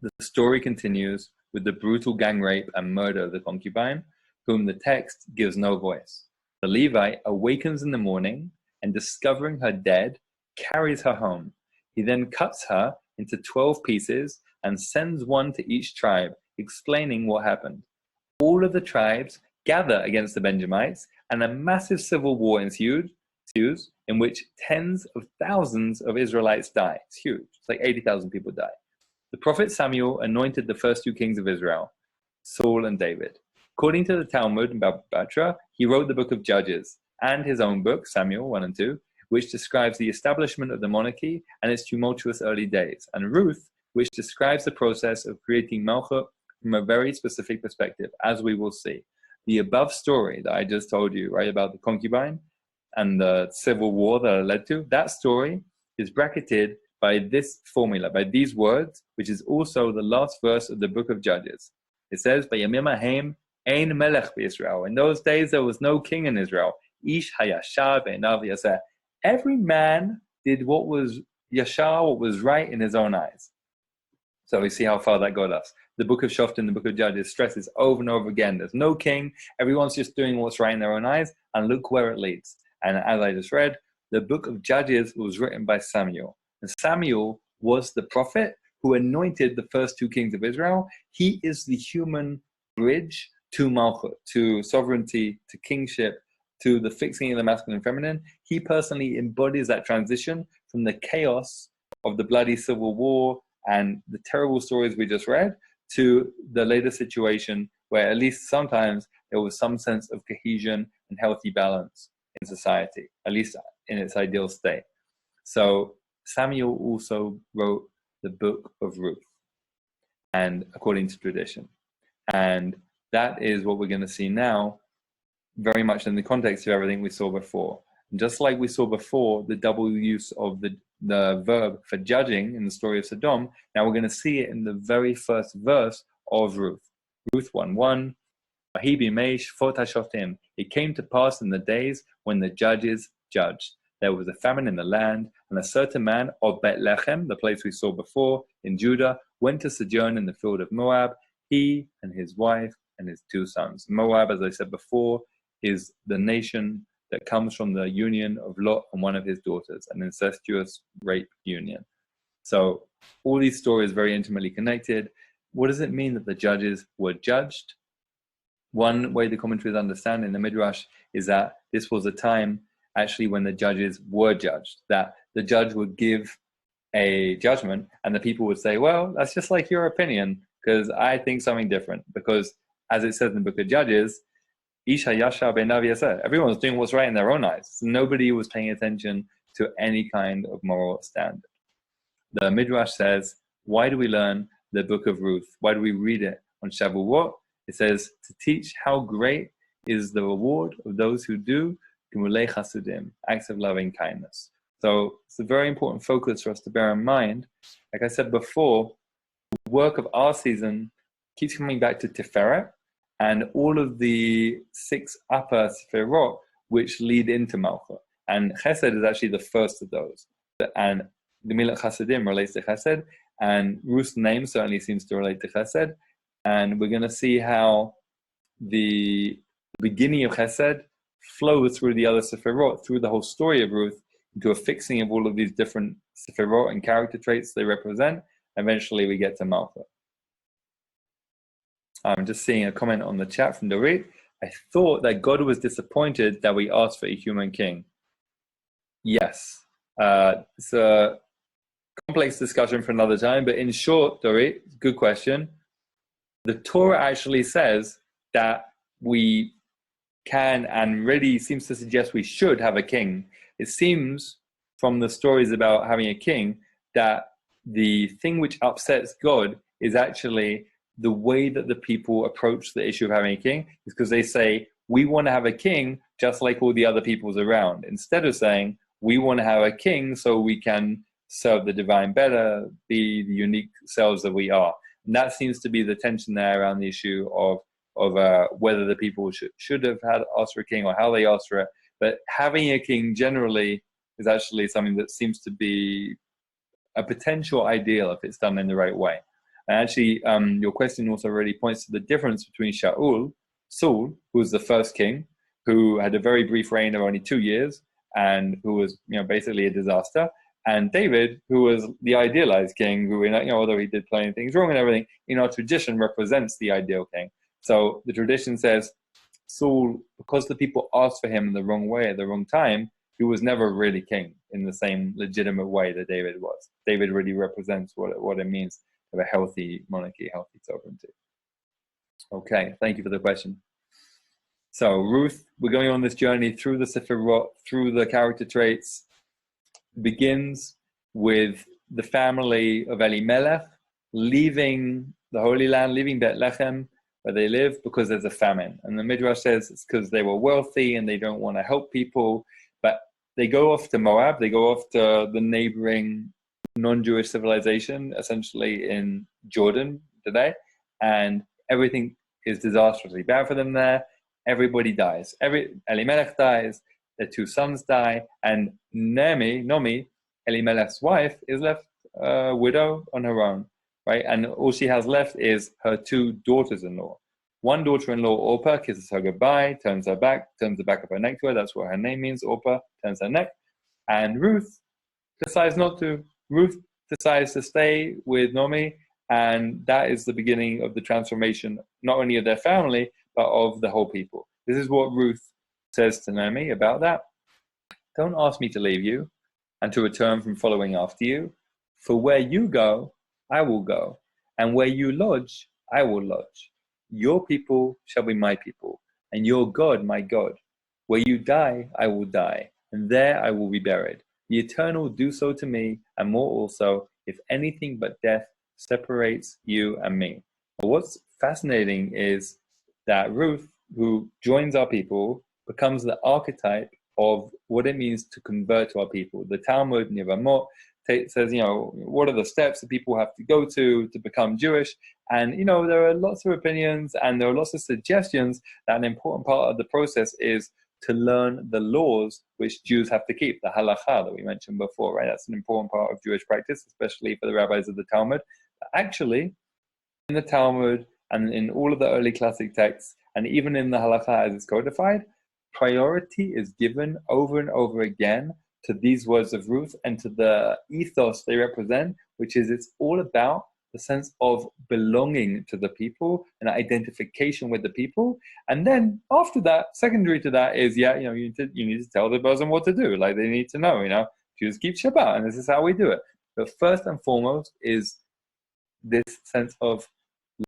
The story continues with the brutal gang rape and murder of the concubine, whom the text gives no voice. The Levite awakens in the morning and, discovering her dead, carries her home. He then cuts her into 12 pieces and sends one to each tribe, explaining what happened. All of the tribes gather against the Benjamites, and a massive civil war ensues, in which tens of thousands of Israelites die. It's huge. It's like 80,000 people die. The prophet Samuel anointed the first 2 kings of Israel, Saul and David. According to the Talmud in Baba Batra, he wrote the Book of Judges and his own book, Samuel 1 and 2, which describes the establishment of the monarchy and its tumultuous early days, and Ruth, which describes the process of creating Malchut from a very specific perspective, as we will see. The above story that I just told you, right, about the concubine and the civil war that it led to, that story is bracketed by this formula, by these words, which is also the last verse of the Book of Judges. It says, "Bayamim hahem ein melech b'Yisrael." In those days, there was no king in Israel. Ish hayashar be'enav yaseh. Every man did what was yashar, what was right in his own eyes. So we see how far that got us. The Book of Shoftim, the Book of Judges, stresses over and over again, there's no king, everyone's just doing what's right in their own eyes, and look where it leads. And as I just read, the Book of Judges was written by Samuel. And Samuel was the prophet who anointed the first 2 kings of Israel. He is the human bridge to Malchut, to sovereignty, to kingship, to the fixing of the masculine and feminine. He personally embodies that transition from the chaos of the bloody civil war and the terrible stories we just read to the later situation where at least sometimes there was some sense of cohesion and healthy balance in society, at least in its ideal state. So Samuel also wrote the Book of Ruth, and according to tradition. And that is what we're going to see now, very much in the context of everything we saw before. And just like we saw before, the double use of the verb for judging in the story of Sodom, now we're going to see it in the very first verse of Ruth. Ruth 1:1. It came to pass in the days when the judges judged. There was a famine in the land, and a certain man of Bethlehem, the place we saw before in Judah, went to sojourn in the field of Moab, he and his wife and his 2 sons. Moab, as I said before, is the nation that comes from the union of Lot and one of his daughters, an incestuous rape union. So all these stories are very intimately connected. What does it mean that the judges were judged? One way the commentaries understand in the Midrash is that this was a time actually when the judges were judged, that the judge would give a judgment and the people would say, well, that's just like your opinion because I think something different. Because as it says in the Book of Judges, Isha Yasha Benav Yaseh, everyone was doing what's right in their own eyes. So nobody was paying attention to any kind of moral standard. The Midrash says, why do we learn the Book of Ruth? Why do we read it on Shavuot? It says to teach how great is the reward of those who do Gemulei Chasudim, acts of loving kindness. So it's a very important focus for us to bear in mind. Like I said before, the work of our season keeps coming back to Tiferet and all of the 6 upper Sefirot which lead into Malchut. And Chesed is actually the first of those. And Gemilat Chasidim relates to Chesed, and Ruth's name certainly seems to relate to Chesed. And we're going to see how the beginning of Chesed flows through the other Sefirot, through the whole story of Ruth, into a fixing of all of these different Sefirot and character traits they represent. Eventually we get to Malchut. I'm just seeing a comment on the chat from Dorit. I thought that God was disappointed that we asked for a human king. Yes. It's a complex discussion for another time, but in short, Dorit, good question. The Torah actually says that we can and really seems to suggest we should have a king. It seems from the stories about having a king that the thing which upsets God is actually the way that the people approach the issue of having a king, is because they say, we want to have a king just like all the other peoples around, instead of saying, we want to have a king so we can serve the divine better, be the unique selves that we are. And that seems to be the tension there around the issue of whether the people should have had asked for a king or how they asked for it. But having a king generally is actually something that seems to be a potential ideal if it's done in the right way. And actually, your question also really points to the difference between Saul, who was the first king, who had a very brief reign of only 2 years, and who was, basically a disaster, and David, who was the idealized king, who, although he did plenty of things wrong and everything, in our tradition represents the ideal king. So the tradition says Saul, because the people asked for him in the wrong way at the wrong time, he was never really king in the same legitimate way that David was. David really represents what it means to have a healthy monarchy, healthy sovereignty. Okay, thank you for the question. So Ruth, we're going on this journey through the Sefirot, through the character traits. Begins with the family of Elimelech leaving the Holy Land, leaving Bethlehem, where they live, because there's a famine. And the Midrash says it's because they were wealthy and they don't want to help people. But they go off to Moab, they go off to the neighboring non-Jewish civilization, essentially in Jordan today, and everything is disastrously bad for them there. Everybody dies. Elimelech dies, their 2 sons die, and Nomi, Elimelech's wife, is left a widow on her own, right? And all she has left is her 2 daughters-in-law. One daughter-in-law, Orpah, kisses her goodbye, turns the back of her neck to her. That's what her name means, Orpah, turns her neck. And Ruth decides not to. Ruth decides to stay with Nomi, and that is the beginning of the transformation, not only of their family, but of the whole people. This is what Ruth says to Naomi about that. Don't ask me to leave you and to return from following after you. For where you go, I will go. And where you lodge, I will lodge. Your people shall be my people, and your God, my God. Where you die, I will die, and there I will be buried. The Eternal do so to me, and more also, if anything but death separates you and me. But what's fascinating is that Ruth, who joins our people, becomes the archetype of what it means to convert to our people. The Talmud, Yevamot, says, what are the steps that people have to go to become Jewish? And, there are lots of opinions and there are lots of suggestions that an important part of the process is to learn the laws which Jews have to keep, the halakha that we mentioned before, right? That's an important part of Jewish practice, especially for the rabbis of the Talmud. But actually, in the Talmud and in all of the early classic texts, and even in the halakha as it's codified, priority is given over and over again to these words of Ruth and to the ethos they represent, which is it's all about the sense of belonging to the people and identification with the people. And then after that, secondary to that is, you need to tell the person what to do. Like, they need to know, Jews keep Shabbat, and this is how we do it. But first and foremost is this sense of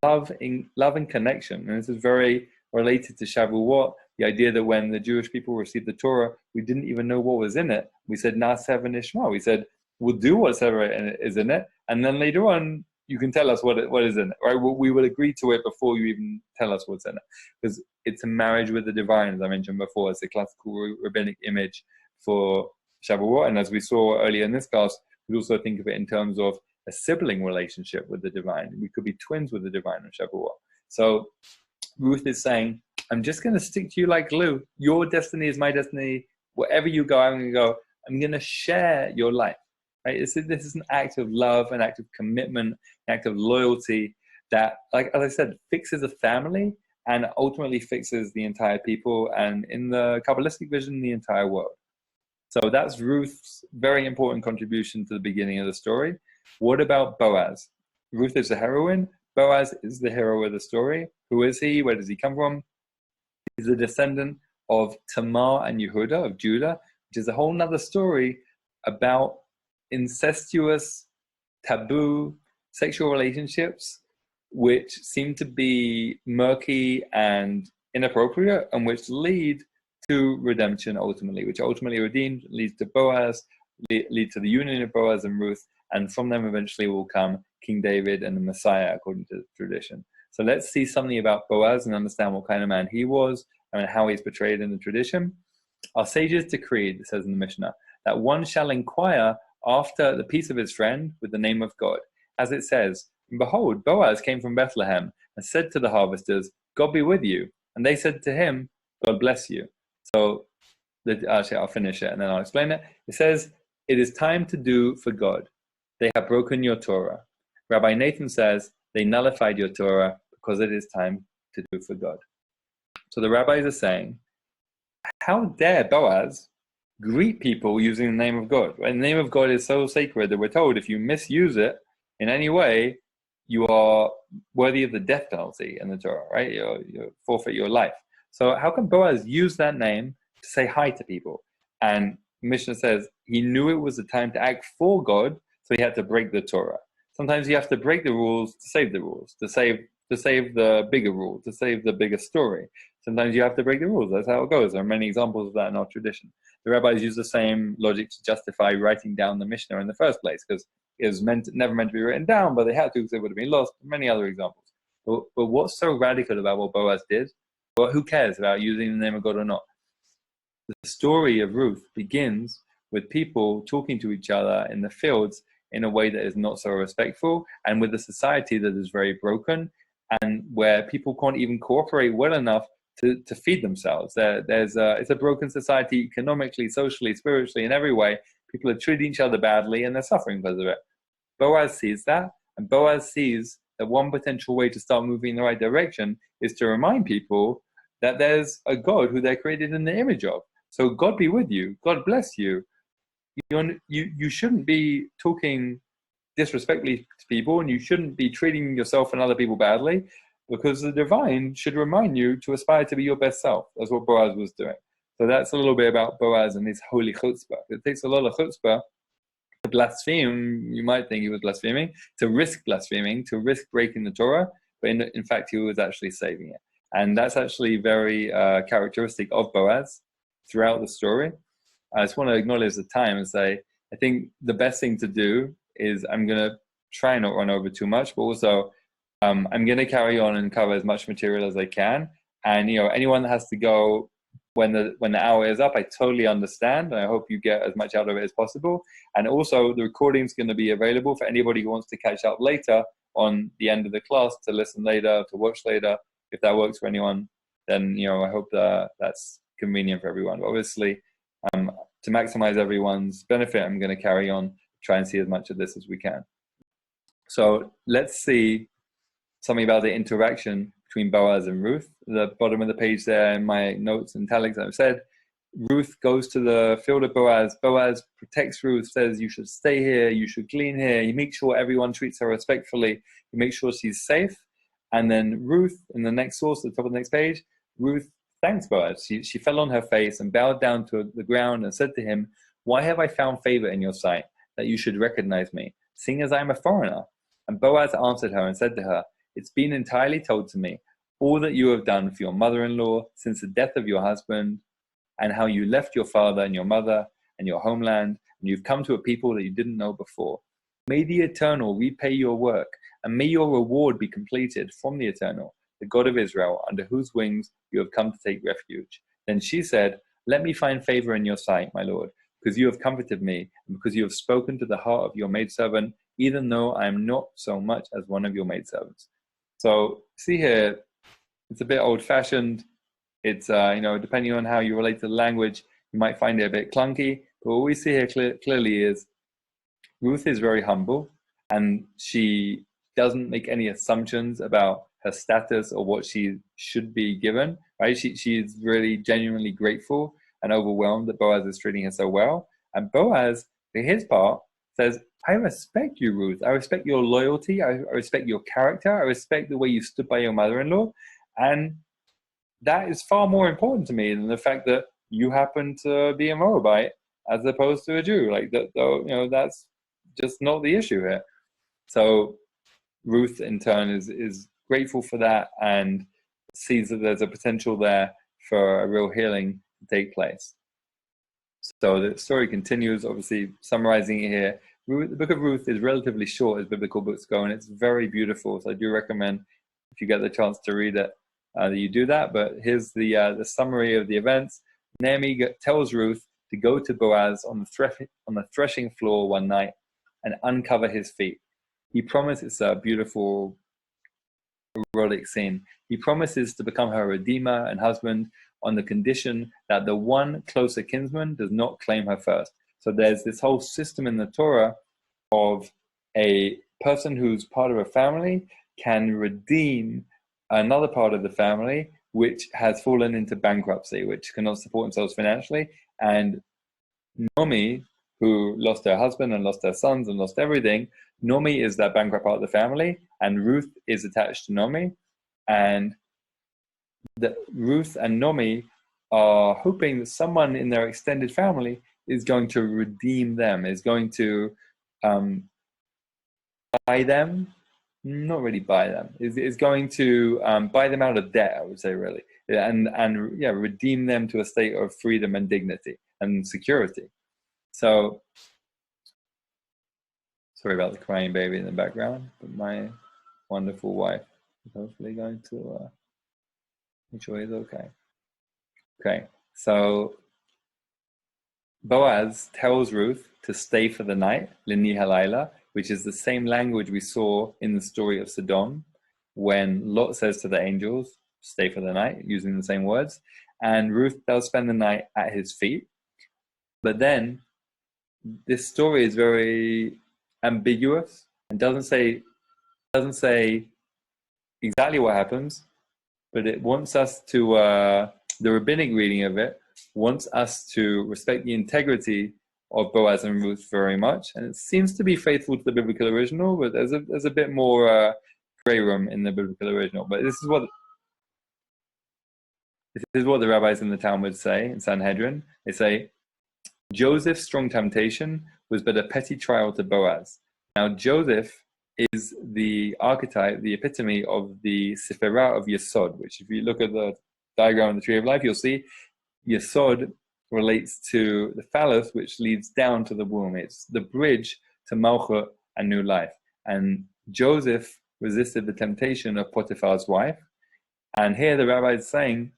love and connection. And this is very related to Shavuot, the idea that when the Jewish people received the Torah, we didn't even know what was in it. We said, Na'aseh v'nishma. We said, we'll do whatever is in it, and then later on, you can tell us what is in it, right? We will agree to it before you even tell us what's in it, because it's a marriage with the divine, as I mentioned before. It's a classical rabbinic image for Shavuot, and as we saw earlier in this class, we also think of it in terms of a sibling relationship with the divine. We could be twins with the divine on Shavuot. So Ruth is saying, I'm just going to stick to you like glue. Your destiny is my destiny. Wherever you go, I'm going to go. I'm going to share your life. Right? This is an act of love, an act of commitment, an act of loyalty that, like as I said, fixes a family and ultimately fixes the entire people, and in the Kabbalistic vision, the entire world. So that's Ruth's very important contribution to the beginning of the story. What about Boaz? Ruth is the heroine. Boaz is the hero of the story. Who is he? Where does he come from? He's a descendant of Tamar and Yehuda of Judah, which is a whole nother story about incestuous, taboo sexual relationships, which seem to be murky and inappropriate, and which lead to redemption ultimately, which ultimately redeemed, leads to Boaz, lead to the union of Boaz and Ruth, and from them eventually will come King David and the Messiah according to the tradition. So let's see something about Boaz and understand what kind of man he was and how he's portrayed in the tradition. Our sages decreed, it says in the Mishnah, that one shall inquire after the peace of his friend with the name of God. As it says, behold, Boaz came from Bethlehem and said to the harvesters, God be with you. And they said to him, God bless you. So actually, I'll finish it and then I'll explain it. It says, it is time to do for God. They have broken your Torah. Rabbi Nathan says, they nullified your Torah because it is time to do for God. So the rabbis are saying, how dare Boaz greet people using the name of God? And the name of God is so sacred that we're told if you misuse it in any way, you are worthy of the death penalty in the Torah, right? You forfeit your life. So how can Boaz use that name to say hi to people? And Mishnah says he knew it was the time to act for God, so he had to break the Torah. Sometimes you have to break the rules to save the rules, to save the bigger rule, to save the bigger story. Sometimes you have to break the rules. That's how it goes. There are many examples of that in our tradition. The rabbis use the same logic to justify writing down the Mishnah in the first place, because it was never meant to be written down, but they had to because it would have been lost. Many other examples. But what's so radical about what Boaz did? Well, who cares about using the name of God or not? The story of Ruth begins with people talking to each other in the fields in a way that is not so respectful, and with a society that is very broken, and where people can't even cooperate well enough to feed themselves. It's a broken society economically, socially, spiritually, in every way. People are treating each other badly and they're suffering because of it. Boaz sees that, and Boaz sees that one potential way to start moving in the right direction is to remind people that there's a God who they're created in the image of. So God be with you, God bless you. You shouldn't be talking disrespectfully to people, and you shouldn't be treating yourself and other people badly, because the divine should remind you to aspire to be your best self. That's what Boaz was doing. So that's a little bit about Boaz and his holy chutzpah. It takes a lot of chutzpah to blaspheme. You might think he was blaspheming, to risk blaspheming, to risk breaking the Torah, but in fact he was actually saving it. And that's actually very characteristic of Boaz throughout the story. I just want to acknowledge the time and say, I think the best thing to do is, I'm going to try and not run over too much, but also I'm going to carry on and cover as much material as I can. And anyone that has to go when the hour is up, I totally understand, and I hope you get as much out of it as possible. And also, the recording is going to be available for anybody who wants to catch up later on the end of the class, to listen later, to watch later. If that works for anyone, then I hope that's convenient for everyone. But obviously, to maximize everyone's benefit, I'm going to carry on, try and see as much of this as we can. So let's see something about the interaction between Boaz and Ruth. The bottom of the page there in my notes and italics I've said, Ruth goes to the field of Boaz. Boaz protects Ruth, says, you should stay here, you should glean here. He makes sure everyone treats her respectfully. He makes sure she's safe. And then Ruth, in the next source, at the top of the next page, Ruth thanks Boaz. She fell on her face and bowed down to the ground and said to him, why have I found favor in your sight, that you should recognize me, seeing as I am a foreigner? And Boaz answered her and said to her, it's been entirely told to me, all that you have done for your mother-in-law since the death of your husband, and how you left your father and your mother and your homeland, and you've come to a people that you didn't know before. May the Eternal repay your work, and may your reward be completed from the Eternal, the God of Israel, under whose wings you have come to take refuge. Then she said, let me find favor in your sight, my Lord, because you have comforted me, and because you have spoken to the heart of your maidservant, even though I am not so much as one of your maidservants. So, see here, it's a bit old-fashioned. It's, depending on how you relate to the language, you might find it a bit clunky. But what we see here clearly is Ruth is very humble, and she doesn't make any assumptions about her status or what she should be given, right? She is really genuinely grateful and overwhelmed that Boaz is treating her so well. And Boaz, for his part, says, I respect you, Ruth. I respect your loyalty. I respect your character. I respect the way you stood by your mother-in-law. And that is far more important to me than the fact that you happen to be a Moabite as opposed to a Jew. Like that, that's just not the issue here. So Ruth, in turn, is grateful for that and sees that there's a potential there for a real healing to take place. So the story continues, obviously summarizing it here. The Book of Ruth is relatively short as biblical books go, and it's very beautiful. So I do recommend, if you get the chance to read it, that you do that. But here's the summary of the events. Naomi tells Ruth to go to Boaz on the threshing floor one night and uncover his feet. He promises a beautiful erotic scene. He promises to become her redeemer and husband on the condition that the one closer kinsman does not claim her first. So there's this whole system in the Torah of a person who's part of a family can redeem another part of the family which has fallen into bankruptcy, which cannot support themselves financially. And Naomi, who lost her husband and lost her sons and lost everything, Naomi is that bankrupt part of the family, and Ruth is attached to Naomi. And Ruth and Naomi are hoping that someone in their extended family is going to redeem them, is going to buy them, not really buy them, is going to buy them out of debt, I would say, really, and redeem them to a state of freedom and dignity and security. So, sorry about the crying baby in the background, but my wonderful wife is hopefully going to make sure he's okay. Okay, so Boaz tells Ruth to stay for the night, Lini Halayla, which is the same language we saw in the story of Sodom, when Lot says to the angels, stay for the night, using the same words. And Ruth does spend the night at his feet. But then this story is very ambiguous and doesn't say exactly what happens, but it wants us to, the rabbinic reading of it wants us to respect the integrity of Boaz and Ruth very much, and it seems to be faithful to the biblical original, but there's a bit more gray room in the biblical original. But this is what the rabbis in the Talmud say in Sanhedrin. They say, Joseph's strong temptation was but a petty trial to Boaz. Now Joseph is the archetype, the epitome of the Sephirah of Yesod, which if you look at the diagram of the Tree of Life, you'll see Yesod relates to the phallus, which leads down to the womb. It's the bridge to Malchut and new life. And Joseph resisted the temptation of Potiphar's wife. And here the rabbi is saying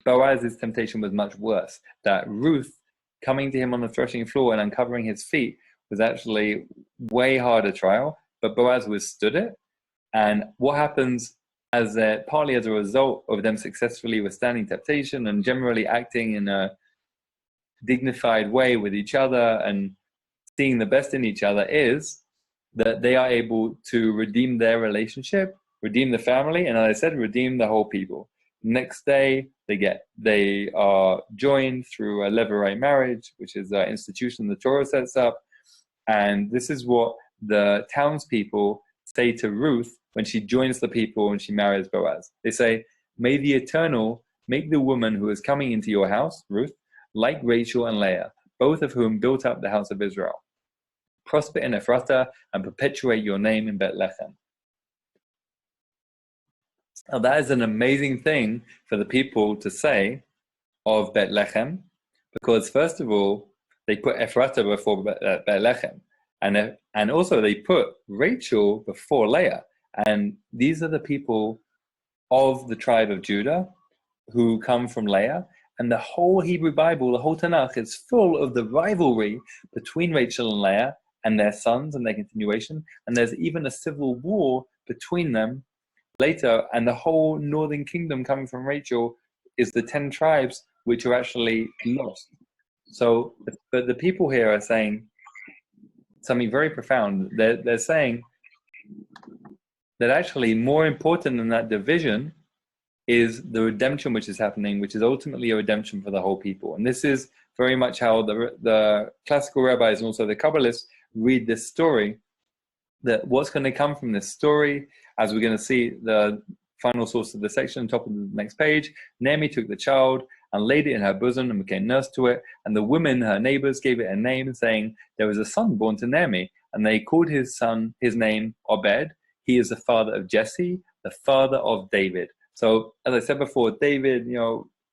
Boaz's temptation was much worse, that Ruth coming to him on the threshing floor and uncovering his feet was actually way harder trial, but Boaz withstood it. And what happens partly as a result of them successfully withstanding temptation and generally acting in a dignified way with each other and seeing the best in each other, is that they are able to redeem their relationship, redeem the family, and as I said, redeem the whole people. Next day, they are joined through a levirate marriage, which is an institution the Torah sets up. And this is what the townspeople say to Ruth when she joins the people and she marries Boaz. They say, "May the Eternal make the woman who is coming into your house, Ruth, like Rachel and Leah, both of whom built up the house of Israel. Prosper in Ephrathah and perpetuate your name in Bethlehem." Now that is an amazing thing for the people to say of Bethlehem, because first of all, they put Ephrathah before Bethlehem, and also they put Rachel before Leah. And these are the people of the tribe of Judah who come from Leah. And the whole Hebrew Bible, the whole Tanakh, is full of the rivalry between Rachel and Leah and their sons and their continuation. And there's even a civil war between them later. And the whole northern kingdom coming from Rachel is the 10 tribes which are actually lost. So, but the people here are saying something very profound. They're saying that actually more important than that division is the redemption which is happening, which is ultimately a redemption for the whole people. And this is very much how the classical rabbis and also the Kabbalists read this story, that what's going to come from this story, as we're going to see the final source of the section, top of the next page. Naomi took the child and laid it in her bosom and became nurse to it. And the women, her neighbors, gave it a name, saying, "There was a son born to Naomi." And they called his name Obed. He is the father of Jesse, the father of David. So, as I said before, David,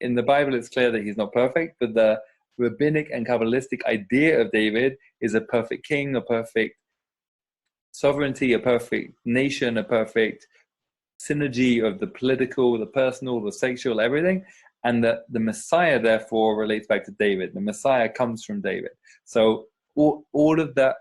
in the Bible, it's clear that he's not perfect, but the rabbinic and Kabbalistic idea of David is a perfect king, a perfect sovereignty, a perfect nation, a perfect synergy of the political, the personal, the sexual, everything. And the Messiah, therefore, relates back to David. The Messiah comes from David. So all of that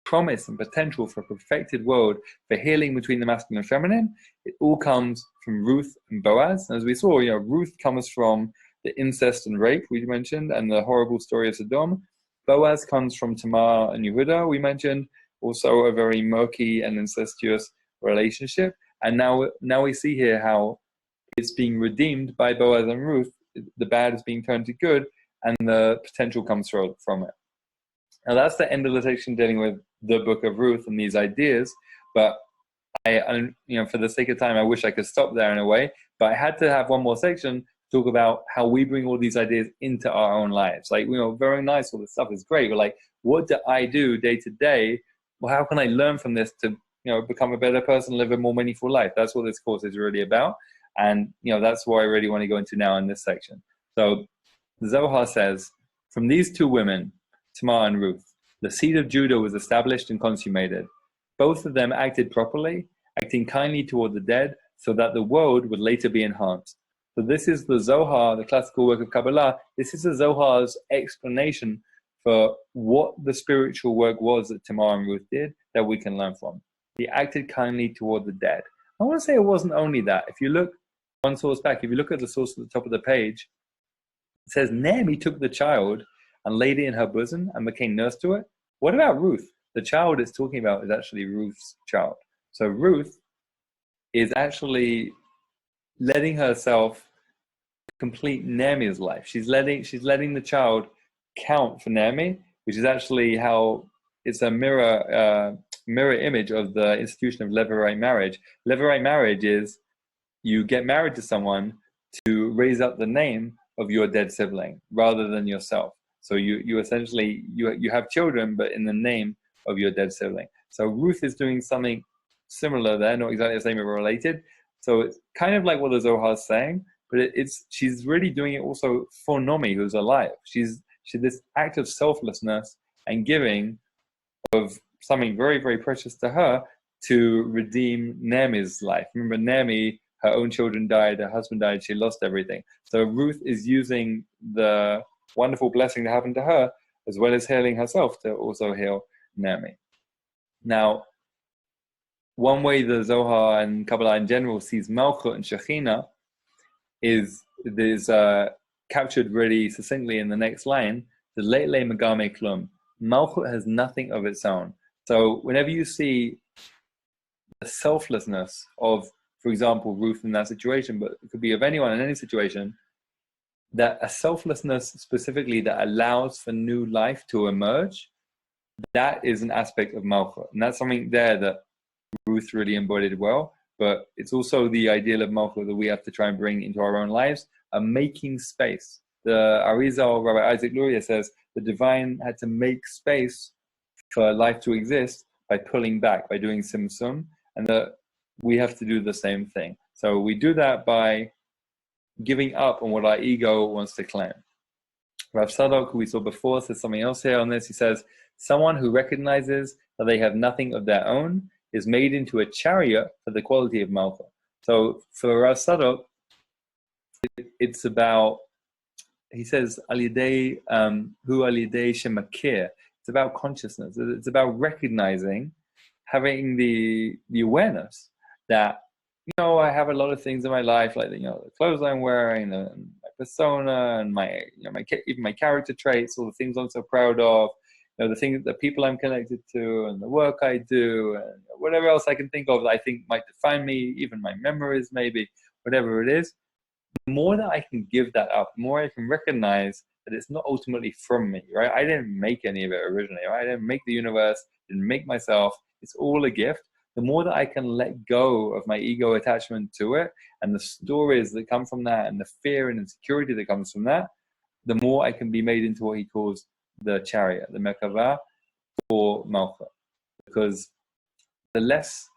promise and potential for a perfected world, for healing between the masculine and feminine, it all comes from Ruth and Boaz. And as we saw, Ruth comes from the incest and rape we mentioned, and the horrible story of Sodom. Boaz comes from Tamar and Yehuda, we mentioned, also a very murky and incestuous relationship. And now we see here how it's being redeemed by Boaz and Ruth. The bad is being turned to good, and the potential comes from it. Now that's the end of the section dealing with the Book of Ruth and these ideas. But I for the sake of time, I wish I could stop there in a way. But I had to have one more section to talk about how we bring all these ideas into our own lives. Like, very nice, all this stuff is great. But like, what do I do day to day? Well, how can I learn from this to become a better person, live a more meaningful life? That's what this course is really about. And that's what I really want to go into now in this section. So the Zohar says, from these two women, Tamar and Ruth, the seed of Judah was established and consummated. Both of them acted properly, acting kindly toward the dead, so that the world would later be enhanced. So this is the Zohar, the classical work of Kabbalah. This is the Zohar's explanation for what the spiritual work was that Tamar and Ruth did that we can learn from. He acted kindly toward the dead. I want to say it wasn't only that. If you look one source back, if you look at the source at the top of the page, it says Naomi took the child and laid it in her bosom and became nurse to it. What about Ruth? The child it's talking about is actually Ruth's child. So Ruth is actually letting herself complete Naomi's life. She's letting the child count for Naomi, which is actually how it's a mirror image of the institution of levirate marriage. Levirate marriage is you get married to someone to raise up the name of your dead sibling rather than yourself. So you essentially you have children, but in the name of your dead sibling. So Ruth is doing something similar there, not exactly the same, but related. So it's kind of like what the Zohar is saying, but she's really doing it also for Naomi, who's alive. She's this act of selflessness and giving of something very, very precious to her to redeem Naomi's life. Remember, Naomi, her own children died, her husband died, she lost everything. So Ruth is using the wonderful blessing to happen to her, as well as healing herself, to also heal Naomi. Now, one way the Zohar and Kabbalah in general sees Malchut and Shekhinah is captured really succinctly in the next line, the Leitle Megame Klum. Malchut has nothing of its own. So whenever you see the selflessness of for example, Ruth in that situation, but it could be of anyone in any situation, that a selflessness specifically that allows for new life to emerge, that is an aspect of Malchut. And that's something there that Ruth really embodied well. But it's also the ideal of Malchut that we have to try and bring into our own lives, a making space. The Arizal, Rabbi Isaac Luria, says the divine had to make space for life to exist by pulling back, by doing simsum, and that we have to do the same thing. So we do that by giving up on what our ego wants to claim. Rav Sadok, who we saw before, says something else here on this. He says, someone who recognizes that they have nothing of their own is made into a chariot for the quality of Malchut. So for Rav Sadok, it's about, he says, Alidei, hu alidei shemakir. It's about consciousness. It's about recognizing, having the awareness that, I have a lot of things in my life, like, the clothes I'm wearing, and my persona, and even my character traits, all the things I'm so proud of, the things, the people I'm connected to, and the work I do, and whatever else I can think of that I think might define me, even my memories, maybe, whatever it is. The more that I can give that up, the more I can recognize that it's not ultimately from me, right? I didn't make any of it originally, right? I didn't make the universe, didn't make myself. It's all a gift. The more that I can let go of my ego attachment to it, and the stories that come from that, and the fear and insecurity that comes from that, the more I can be made into what he calls the chariot, the Merkava, for Malchut. Because the less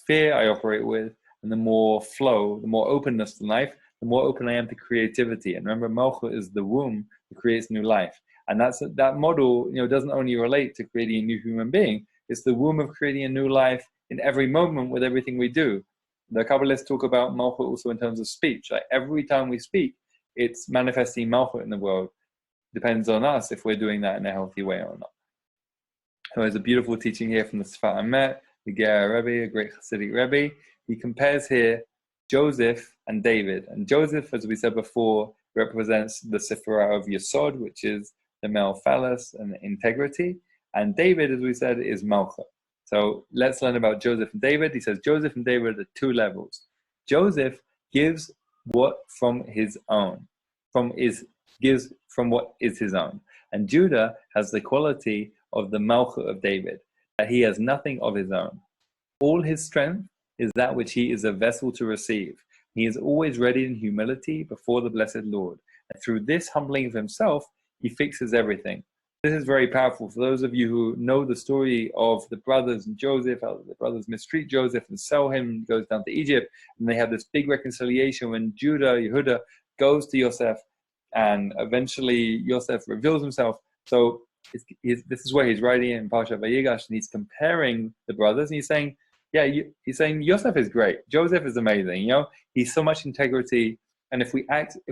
fear I operate with, and the more flow, the more openness to life, the more open I am to creativity. And remember, Malchut is the womb that creates new life. And that model, doesn't only relate to creating a new human being. It's the womb of creating a new life in every moment with everything we do. The Kabbalists talk about Malchut also in terms of speech. Like every time we speak, it's manifesting Malchut in the world. Depends on us if we're doing that in a healthy way or not. So there's a beautiful teaching here from the Sfat Emet, the Ger Rebbe, a great Hasidic Rebbe. He compares here Joseph and David. And Joseph, as we said before, represents the Sephirah of Yesod, which is the male phallus and integrity. And David, as we said, is Malchut. So let's learn about Joseph and David. He says Joseph and David are 2 levels. Joseph gives what from his own, gives from what is his own. And Judah has the quality of the Malchut of David, that he has nothing of his own. All his strength is that which he is a vessel to receive. He is always ready in humility before the blessed Lord. And through this humbling of himself, he fixes everything. This is very powerful for those of you who know the story of the brothers and Joseph, how the brothers mistreat Joseph and sell him, he goes down to Egypt, and they have this big reconciliation when Yehuda goes to Yosef, and eventually Yosef reveals himself. So this is where he's writing in Parsha Vayigash, and he's comparing the brothers, and he's saying, he's saying Yosef is great, Joseph is amazing, he's so much integrity, and if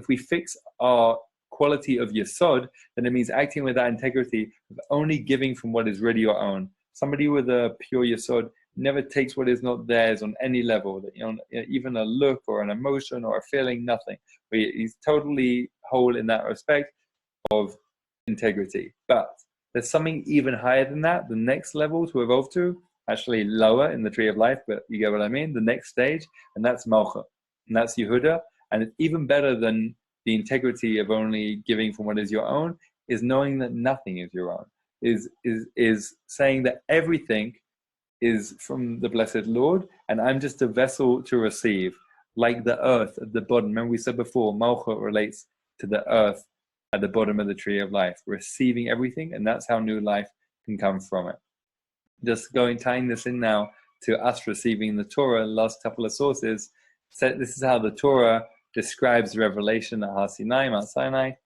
we fix our quality of Yesod, then it means acting with that integrity of only giving from what is really your own. Somebody with a pure Yesod never takes what is not theirs on any level, even a look or an emotion or a feeling, nothing. He's totally whole in that respect of integrity. But there's something even higher than that, the next level to evolve to, actually lower in the tree of life, but you get what I mean, the next stage, and that's Malchut, and that's Yehuda, and it's even better than the integrity of only giving from what is your own, is knowing that nothing is your own, is saying that everything is from the blessed Lord, and I'm just a vessel to receive, like the earth at the bottom. Remember we said before, Malchut relates to the earth at the bottom of the tree of life, receiving everything, and that's how new life can come from it. Just tying this in now to us receiving the Torah, the last couple of sources, this is how the Torah describes revelation at Har Sinai, Mount Sinai. It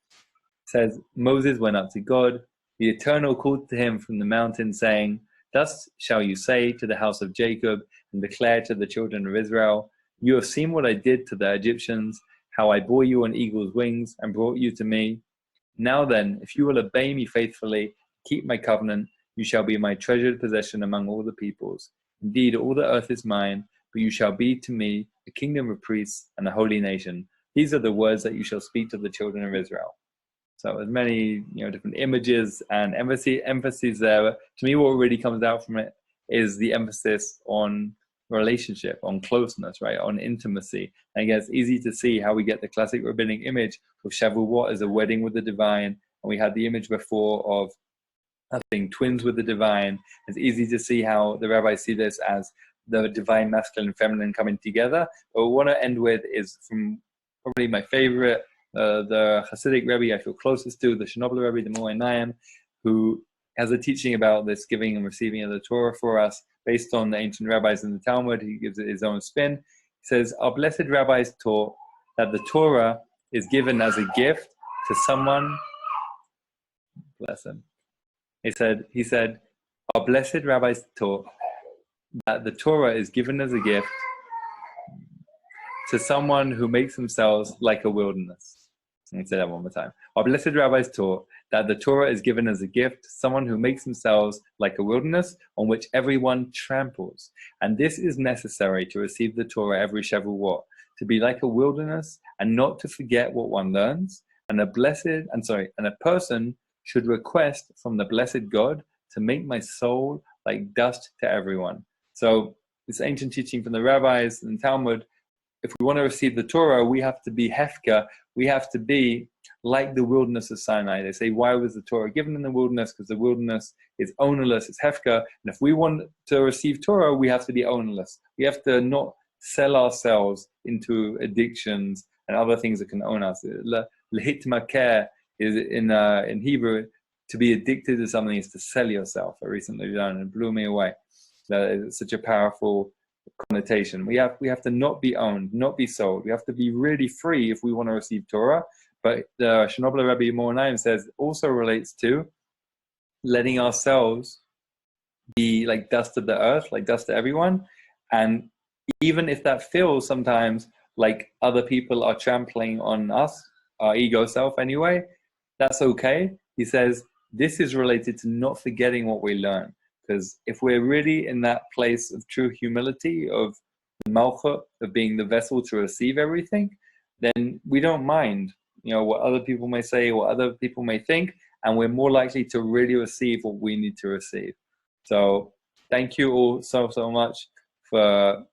says, Moses went up to God. The Eternal called to him from the mountain, saying, Thus shall you say to the house of Jacob, and declare to the children of Israel, You have seen what I did to the Egyptians, how I bore you on eagle's wings, and brought you to me. Now then, if you will obey me faithfully, keep my covenant, you shall be my treasured possession among all the peoples. Indeed, all the earth is mine, but you shall be to me a kingdom of priests and a holy nation. These are the words that you shall speak to the children of Israel. So there's many different images and emphases there. But to me, what really comes out from it is the emphasis on relationship, on closeness, right? On intimacy. And again, it's easy to see how we get the classic rabbinic image of Shavuot as a wedding with the divine. And we had the image before of being twins with the divine. It's easy to see how the rabbis see this as the divine masculine and feminine coming together. But what I want to end with is from probably my favorite, the Hasidic Rebbe I feel closest to, the Chernobyl Rebbe, the Moray Naim, who has a teaching about this giving and receiving of the Torah for us based on the ancient rabbis in the Talmud. He gives it his own spin. He says, our blessed rabbis taught that the Torah is given as a gift to someone. Bless him. He said, our blessed rabbis taught that the Torah is given as a gift to someone who makes themselves like a wilderness. Let me say that one more time. Our blessed rabbis taught that the Torah is given as a gift to someone who makes themselves like a wilderness on which everyone tramples. And this is necessary to receive the Torah every Shavuot, to be like a wilderness and not to forget what one learns. And a person should request from the blessed God to make my soul like dust to everyone. So this ancient teaching from the rabbis and Talmud, if we want to receive the Torah, we have to be hefka. We have to be like the wilderness of Sinai. They say, why was the Torah given in the wilderness? Because the wilderness is ownerless, it's hefka. And if we want to receive Torah, we have to be ownerless. We have to not sell ourselves into addictions and other things that can own us. Lehitmakeh is in Hebrew, to be addicted to something is to sell yourself. I recently learned and it blew me away. It's such a powerful connotation. We have to not be owned, not be sold. We have to be really free if we want to receive Torah. But the Chernobyl Rebbe Moranim says it also relates to letting ourselves be like dust of the earth, like dust to everyone. And even if that feels sometimes like other people are trampling on us, our ego self anyway, that's okay. He says this is related to not forgetting what we learn. Because if we're really in that place of true humility, of the malchut, of being the vessel to receive everything, then we don't mind, what other people may say, what other people may think, and we're more likely to really receive what we need to receive. So thank you all so much for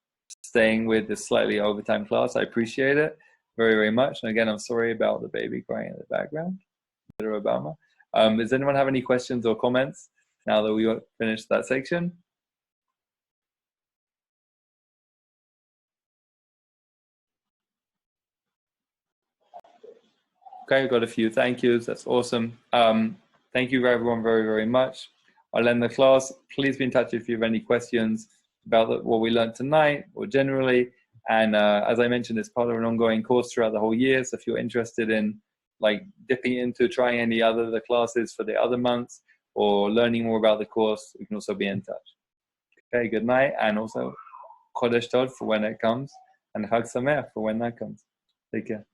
staying with this slightly overtime class. I appreciate it very, very much. And again, I'm sorry about the baby crying in the background. Obama. Does anyone have any questions or comments now that we finished that section? Okay, we've got a few thank yous. That's awesome. Thank you everyone very, very much. I'll end the class. Please be in touch if you have any questions about what we learned tonight or generally. And as I mentioned, it's part of an ongoing course throughout the whole year. So if you're interested in dipping into trying any other of the classes for the other months or learning more about the course, you can also be in touch. Okay, good night. And also Chodesh Tov for when it comes and Chag Sameach for when that comes. Take care.